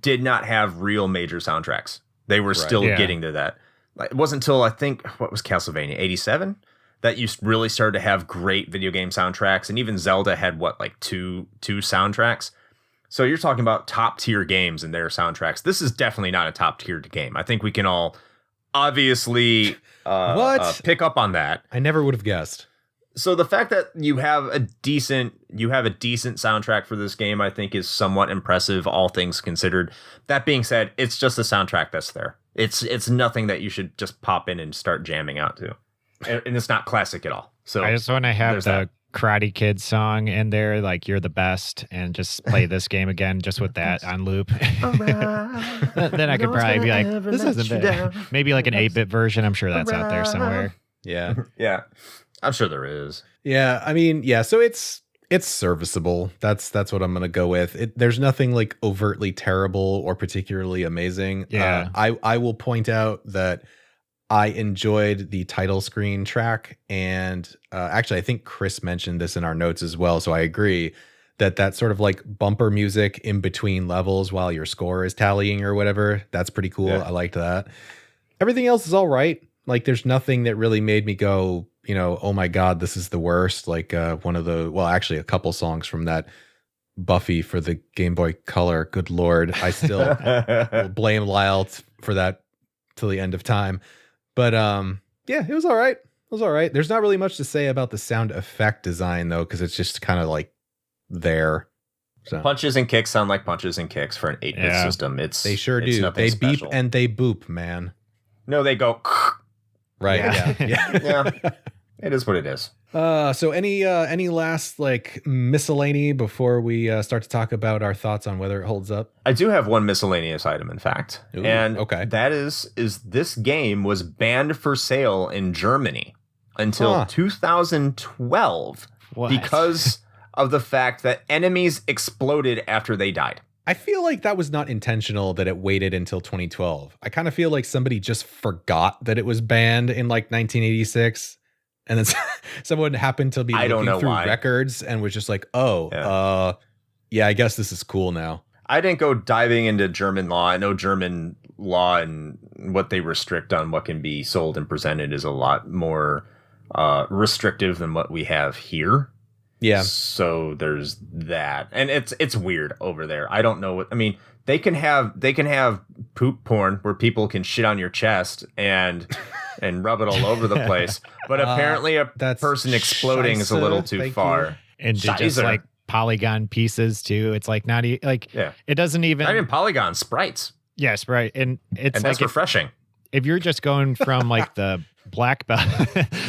Speaker 1: did not have real major soundtracks. They were still getting to that. It wasn't until, I think, what was Castlevania, 87? That you really started to have great video game soundtracks. And even Zelda had, two soundtracks? So you're talking about top tier games and their soundtracks. This is definitely not a top tier game. I think we can all obviously pick up on that.
Speaker 2: I never would have guessed.
Speaker 1: So the fact that you have a decent soundtrack for this game, I think, is somewhat impressive, all things considered. That being said, it's just a soundtrack that's there. It's nothing that you should just pop in and start jamming out to, and it's not classic at all. So
Speaker 3: I just want to have the Karate Kid song in there, like "You're the Best," and just play this game again, just with that on loop. Then I could probably be like, "This isn't bad." Maybe like an 8-bit version. I'm sure that's out there somewhere.
Speaker 2: Yeah.
Speaker 1: Yeah. I'm sure there is.
Speaker 2: Yeah, I mean, yeah, so it's serviceable. That's what I'm going to go with. There's nothing like overtly terrible or particularly amazing.
Speaker 3: Yeah.
Speaker 2: I will point out that I enjoyed the title screen track, and actually I think Chris mentioned this in our notes as well, so I agree that sort of like bumper music in between levels while your score is tallying or whatever, that's pretty cool. Yeah. I liked that. Everything else is all right. Like there's nothing that really made me go, oh my God, this is the worst. Like actually a couple songs from that Buffy for the Game Boy Color. Good Lord. I still will blame Lyle for that till the end of time. But yeah, it was all right. It was all right. There's not really much to say about the sound effect design though, because it's just kind of like there. So.
Speaker 1: Punches and kicks sound like punches and kicks for an 8-bit system. They
Speaker 2: sure do. They beep and they boop, man.
Speaker 1: No, they go.
Speaker 2: Right. Yeah.
Speaker 1: Yeah. It is what it is.
Speaker 2: So any last like miscellany before we start to talk about our thoughts on whether it holds up?
Speaker 1: I do have one miscellaneous item, in fact.
Speaker 2: Ooh,
Speaker 1: and
Speaker 2: okay.
Speaker 1: That is this game was banned for sale in Germany until 2012 because of the fact that enemies exploded after they died.
Speaker 2: I feel like that was not intentional that it waited until 2012. I kind of feel like somebody just forgot that it was banned in like 1986. And then someone happened to be looking through records and was just like, I guess this is cool now.
Speaker 1: I didn't go diving into German law. I know German law and what they restrict on what can be sold and presented is a lot more restrictive than what we have here.
Speaker 2: Yeah.
Speaker 1: So there's that. And it's weird over there. I don't know what I mean, they can have poop porn where people can shit on your chest and rub it all over the place. But apparently a person exploding is a little too far.
Speaker 3: And just like polygon pieces too. It's like not it doesn't even
Speaker 1: not even polygon sprites.
Speaker 3: Yeah, sprite. And it's
Speaker 1: that's refreshing.
Speaker 3: If you're just going from like the black belt,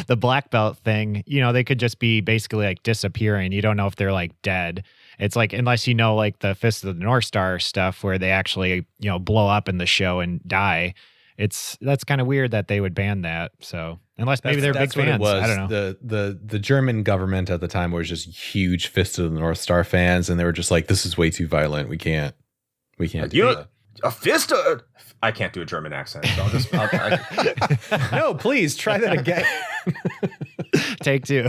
Speaker 3: the black belt thing, they could just be basically like disappearing. You don't know if they're like dead. It's like, unless like the Fist of the North Star stuff where they actually, blow up in the show and die. That's kind of weird that they would ban that. So unless maybe they're big fans. I don't know.
Speaker 2: The German government at the time was just huge Fist of the North Star fans, and they were just like, this is way too violent. We can't do that.
Speaker 1: A fist of... I can't do a German accent. So
Speaker 2: No, please try that again.
Speaker 3: Take two.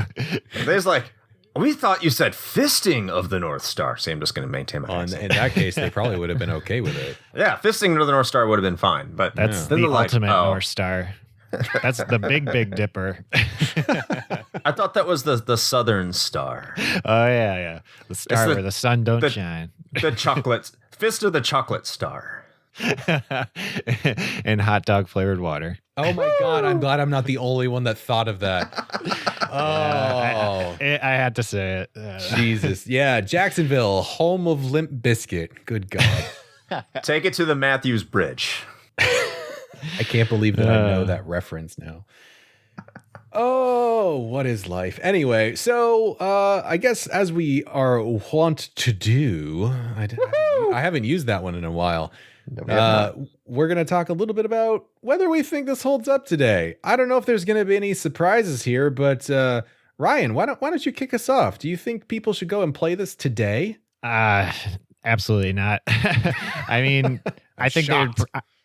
Speaker 1: There's like, we thought you said fisting of the North Star. See, I'm just going to maintain my accent.
Speaker 2: In that case, they probably would have been okay with it.
Speaker 1: Yeah, fisting of the North Star would have been fine. But
Speaker 3: that's the ultimate North Star. That's the big dipper.
Speaker 1: I thought that was the Southern Star.
Speaker 3: Oh, yeah. The star where the sun don't shine.
Speaker 1: The chocolate. Fist of the chocolate star.
Speaker 3: And hot dog flavored water.
Speaker 2: Oh my God, I'm glad I'm not the only one that thought of that.
Speaker 3: I had to say it.
Speaker 2: Jesus. Yeah, Jacksonville, home of Limp Bizkit. Good God.
Speaker 1: Take it to the Matthews Bridge.
Speaker 2: I can't believe that I know that reference now. Oh, what is life? Anyway, so I guess as we are wont to do, I haven't used that one in a while. We're going to talk a little bit about whether we think this holds up today. I don't know if there's going to be any surprises here, but Ryan, why don't you kick us off? Do you think people should go and play this today?
Speaker 3: Absolutely not. I mean, I think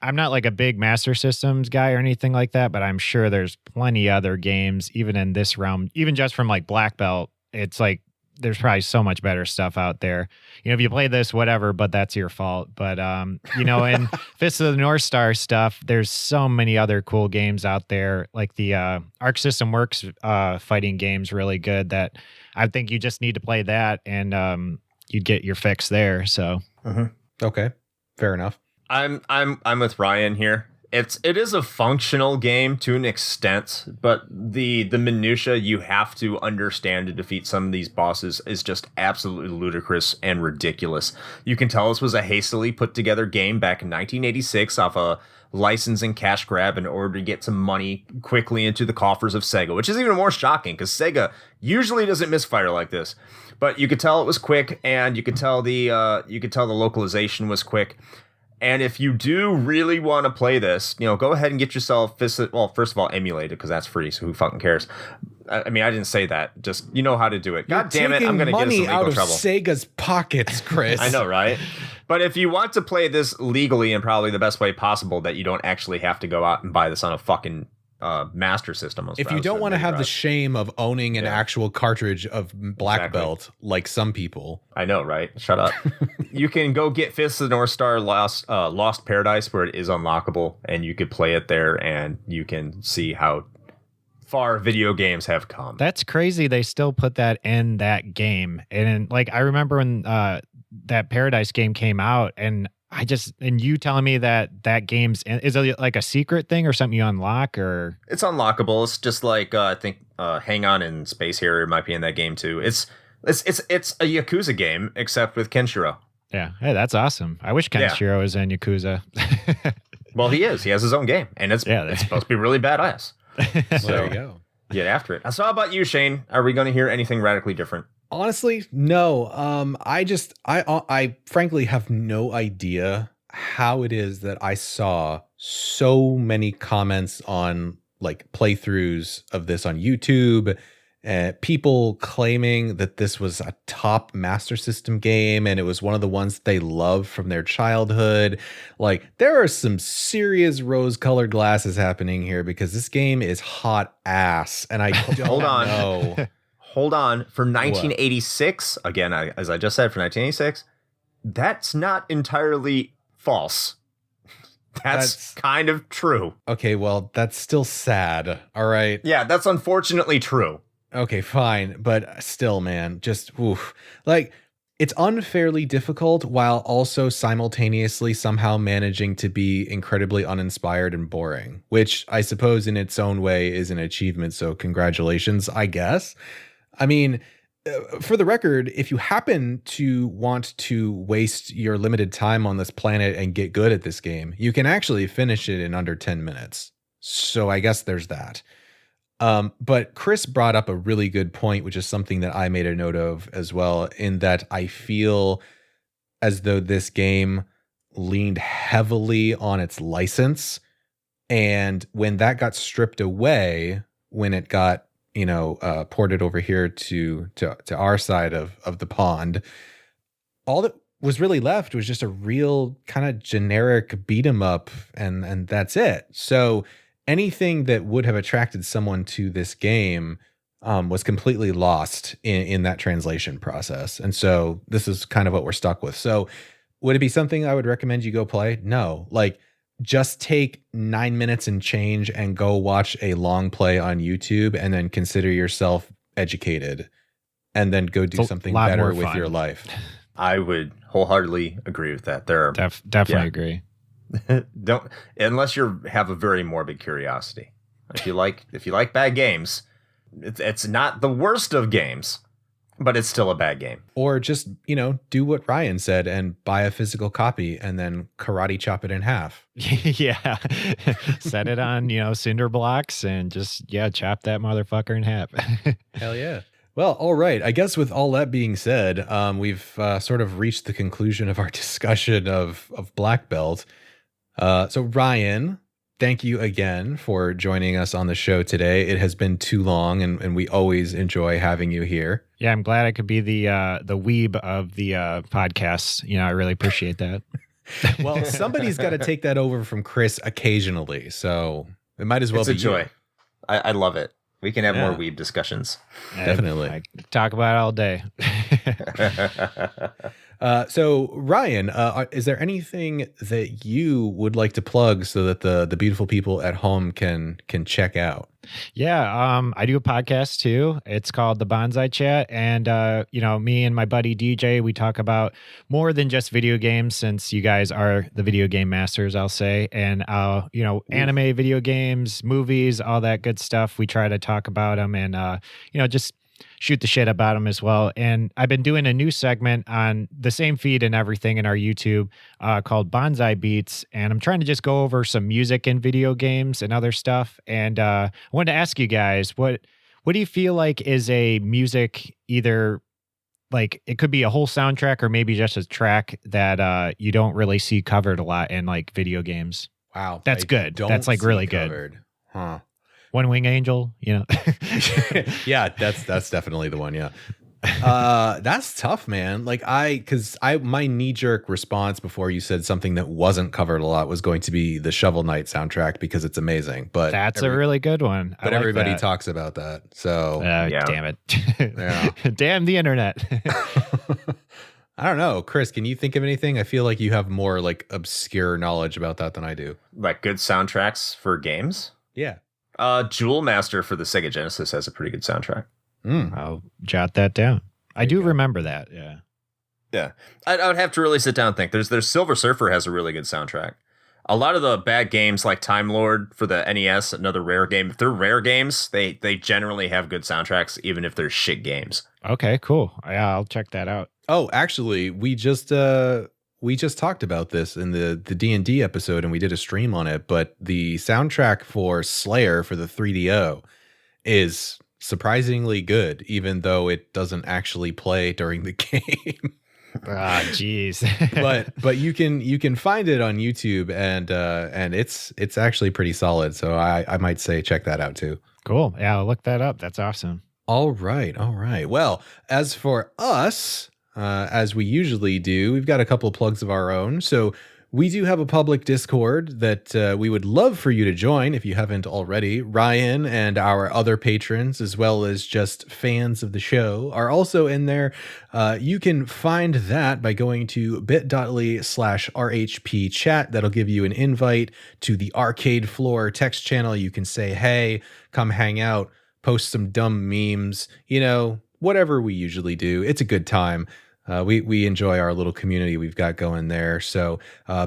Speaker 3: I'm not like a big Master Systems guy or anything like that, but I'm sure there's plenty other games, even in this realm, even just from like Black Belt. It's like, there's probably so much better stuff out there. If you play this, whatever, but that's your fault. But, in Fist of the North Star stuff, there's so many other cool games out there. Like the Arc System Works fighting game's really good that I think you just need to play that and you'd get your fix there. So,
Speaker 2: Okay, fair enough.
Speaker 1: I'm with Ryan here. It is a functional game to an extent, but the minutia you have to understand to defeat some of these bosses is just absolutely ludicrous and ridiculous. You can tell this was a hastily put together game back in 1986 off a license and cash grab in order to get some money quickly into the coffers of Sega, which is even more shocking because Sega usually doesn't misfire like this. But you could tell it was quick, and you could tell the localization was quick. And if you do really want to play this, go ahead and get yourself first of all, emulate it because that's free. So who fucking cares? I mean, I didn't say that. Just you know how to do it. God damn it! I'm going to get us in legal trouble.
Speaker 2: Sega's pockets, Chris.
Speaker 1: I know, right? But if you want to play this legally and probably the best way possible, that you don't actually have to go out and buy this on a fucking Master System.
Speaker 2: If you don't want to have the shame of owning an actual cartridge of Black Belt, like some people.
Speaker 1: I know, right? Shut up. You can go get Fist of the North Star Lost Paradise, where it is unlockable, and you could play it there, and you can see how far video games have come.
Speaker 3: That's crazy. They still put that in that game. And like, I remember when that Paradise game came out, and you telling me that game's is it like a secret thing or something you unlock, or
Speaker 1: it's unlockable. It's just like I think Hang On and Space Harrier might be in that game too. It's a Yakuza game except with Kenshiro.
Speaker 3: Yeah, hey, that's awesome. I wish Kenshiro was in Yakuza.
Speaker 1: Well, he is. He has his own game, and it's supposed to be really badass.
Speaker 2: So there you go.
Speaker 1: Get after it. So how about you, Shane? Are we going to hear anything radically different?
Speaker 2: Honestly, no. I frankly have no idea how it is that I saw so many comments on like playthroughs of this on YouTube, people claiming that this was a top Master System game and it was one of the ones they loved from their childhood. Like, there are some serious rose-colored glasses happening here because this game is hot ass, and I don't know.
Speaker 1: Hold on. For 1986, again, as I just said, for 1986, that's not entirely false. That's kind of true.
Speaker 2: Okay, well, that's still sad. All right.
Speaker 1: Yeah, that's unfortunately true.
Speaker 2: Okay, fine. But still, man, just oof. Like, it's unfairly difficult while also simultaneously somehow managing to be incredibly uninspired and boring, which I suppose in its own way is an achievement. So congratulations, I guess. I mean, for the record, if you happen to want to waste your limited time on this planet and get good at this game, you can actually finish it in under 10 minutes. So I guess there's that. But Chris brought up a really good point, which is something that I made a note of as well, in that I feel as though this game leaned heavily on its license. And when that got stripped away, when it got, ported over here to our side of the pond, all that was really left was just a real kind of generic beat 'em up, and that's it. So anything that would have attracted someone to this game was completely lost in that translation process. And so this is kind of what we're stuck with. So would it be something I would recommend you go play? No. Like, just take 9 minutes and change and go watch a long play on YouTube, and then consider yourself educated, and then go do something better with your life.
Speaker 1: I would wholeheartedly agree with that. There are
Speaker 3: definitely agree.
Speaker 1: Don't, unless you have a very morbid curiosity. If you like bad games, it's not the worst of games, but it's still a bad game.
Speaker 2: Or just, do what Ryan said and buy a physical copy and then karate chop it in half.
Speaker 3: Yeah. Set it on, cinder blocks and just, chop that motherfucker in half.
Speaker 2: Hell yeah. Well, all right. I guess with all that being said, we've sort of reached the conclusion of our discussion of Black Belt. So Ryan, thank you again for joining us on the show today. It has been too long, and we always enjoy having you here.
Speaker 3: Yeah, I'm glad I could be the weeb of the podcast. I really appreciate that.
Speaker 2: Well, somebody's got to take that over from Chris occasionally, so it might as well be
Speaker 1: a joy. I love it. We can have more weeb discussions.
Speaker 2: Definitely.
Speaker 3: I talk about it all day.
Speaker 2: So Ryan, is there anything that you would like to plug so that the beautiful people at home can check out?
Speaker 3: Yeah, I do a podcast too. It's called The Bonsai Chat, and me and my buddy DJ, we talk about more than just video games, since you guys are the video game masters, I'll say, and anime, video games, movies, all that good stuff. We try to talk about them, and just shoot the shit about them as well. And I've been doing a new segment on the same feed and everything in our YouTube called Bonsai Beats. And I'm trying to just go over some music in video games and other stuff. And I wanted to ask you guys, what do you feel like is a music, either like it could be a whole soundtrack or maybe just a track that you don't really see covered a lot in like video games?
Speaker 2: Wow.
Speaker 3: That's good. That's like really
Speaker 2: covered.
Speaker 3: Good.
Speaker 2: Huh.
Speaker 3: One Wing Angel,
Speaker 2: Yeah, that's definitely the one. Yeah. That's tough, man. Like my knee jerk response before you said something that wasn't covered a lot was going to be the Shovel Knight soundtrack, because it's amazing, but
Speaker 3: that's a really good one.
Speaker 2: But everybody talks about that. So
Speaker 3: damn it.
Speaker 2: Yeah.
Speaker 3: Damn the internet.
Speaker 2: I don't know. Chris, can you think of anything? I feel like you have more like obscure knowledge about that than I do.
Speaker 1: Like good soundtracks for games?
Speaker 2: Yeah.
Speaker 1: Jewel Master for the Sega Genesis has a pretty good soundtrack.
Speaker 3: I'll jot that down. I do remember that. Yeah.
Speaker 1: Yeah. I would have to really sit down and think. There's Silver Surfer has a really good soundtrack. A lot of the bad games like Time Lord for the NES, another rare game. If they're rare games, they generally have good soundtracks, even if they're shit games.
Speaker 3: Okay, cool. Yeah, I'll check that out.
Speaker 2: Oh, actually, we just talked about this in the D&D episode, and we did a stream on it, but the soundtrack for Slayer for the 3DO is surprisingly good, even though it doesn't actually play during the game.
Speaker 3: Ah, jeez.
Speaker 2: but you can find it on YouTube, and it's actually pretty solid. So I might say check that out too.
Speaker 3: Cool. Yeah, I'll look that up. That's awesome.
Speaker 2: All right. Well, as for us, as we usually do, we've got a couple of plugs of our own. So we do have a public Discord that we would love for you to join if you haven't already. Ryan and our other patrons, as well as just fans of the show, are also in there. You can find that by going to bit.ly/RHP chat. That'll give you an invite to the arcade floor text channel. You can say, hey, come hang out, post some dumb memes, whatever we usually do. It's a good time. We enjoy our little community we've got going there. So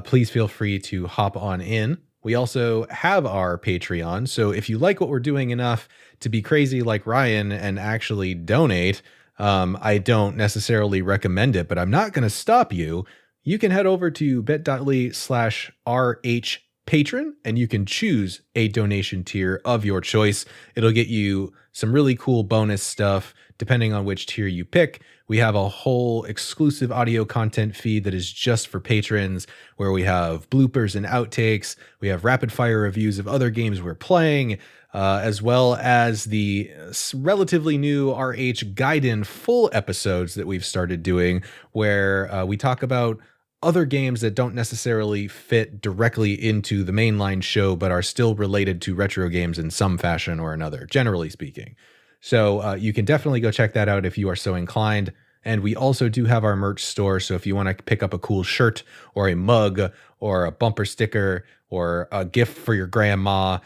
Speaker 2: please feel free to hop on in. We also have our Patreon. So if you like what we're doing enough to be crazy like Ryan and actually donate, I don't necessarily recommend it, but I'm not going to stop you. You can head over to bit.ly/RHP patron, and you can choose a donation tier of your choice. It'll get you some really cool bonus stuff depending on which tier you pick. We have a whole exclusive audio content feed that is just for patrons, where we have bloopers and outtakes. We have rapid fire reviews of other games we're playing, as well as the relatively new RH Gaiden full episodes that we've started doing, where we talk about other games that don't necessarily fit directly into the mainline show, but are still related to retro games in some fashion or another, generally speaking. So you can definitely go check that out if you are so inclined. And we also do have our merch store. So if you want to pick up a cool shirt or a mug or a bumper sticker or a gift for your grandma,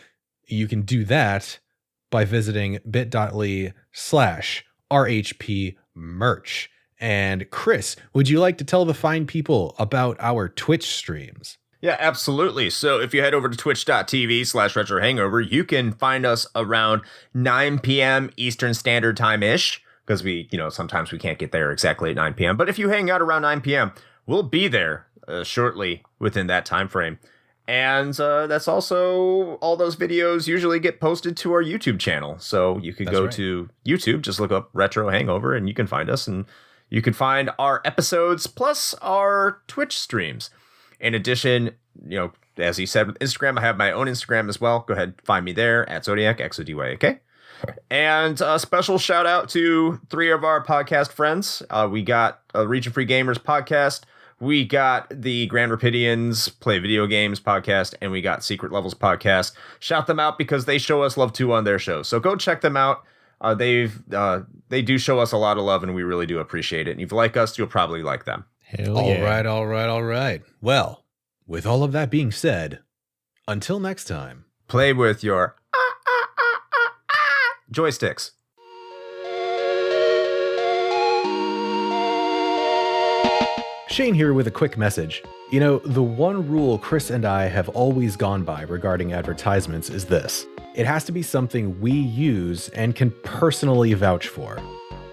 Speaker 2: you can do that by visiting bit.ly/RHP merch. And Chris, would you like to tell the fine people about our Twitch streams?
Speaker 1: Yeah, absolutely. So if you head over to twitch.tv/retro hangover, you can find us around 9 p.m. Eastern Standard Time-ish, because sometimes we can't get there exactly at 9 p.m. But if you hang out around 9 p.m., we'll be there shortly within that time frame. And that's also, all those videos usually get posted to our YouTube channel. So you could to YouTube, just look up Retro Hangover, and you can find us, and you can find our episodes plus our Twitch streams. In addition, as he said with Instagram, I have my own Instagram as well. Go ahead, find me there at Zodiac, XODYAK. And a special shout out to 3 of our podcast friends. We got a Region Free Gamers podcast. We got the Grand Rapidians Play Video Games podcast, and we got Secret Levels podcast. Shout them out because they show us love too on their show. So go check them out. They do show us a lot of love, and we really do appreciate it. And if you like us, you'll probably like them.
Speaker 3: Hell yeah.
Speaker 2: All right. Well, with all of that being said, until next time,
Speaker 1: play with your joysticks.
Speaker 2: Shane here with a quick message. The one rule Chris and I have always gone by regarding advertisements is this: it has to be something we use and can personally vouch for.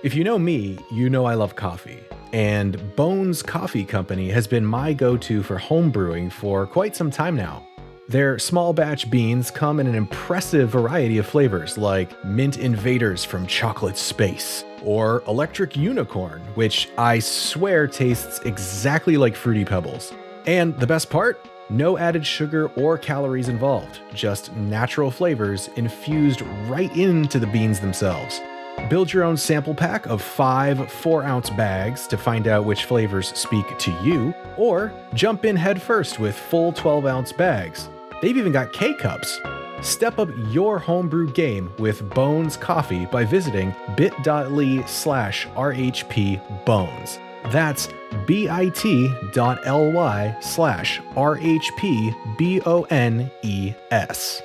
Speaker 2: If you know me, you know I love coffee. And Bones Coffee Company has been my go-to for home brewing for quite some time now. Their small batch beans come in an impressive variety of flavors, like Mint Invaders from Chocolate Space, or Electric Unicorn, which I swear tastes exactly like Fruity Pebbles. And the best part? No added sugar or calories involved, just natural flavors infused right into the beans themselves. Build your own sample pack of 5 4-ounce bags to find out which flavors speak to you, or jump in head first with full 12-ounce bags. They've even got K-Cups. Step up your homebrew game with Bones Coffee by visiting bit.ly/RHPBones. That's bit.ly/RHPBONES.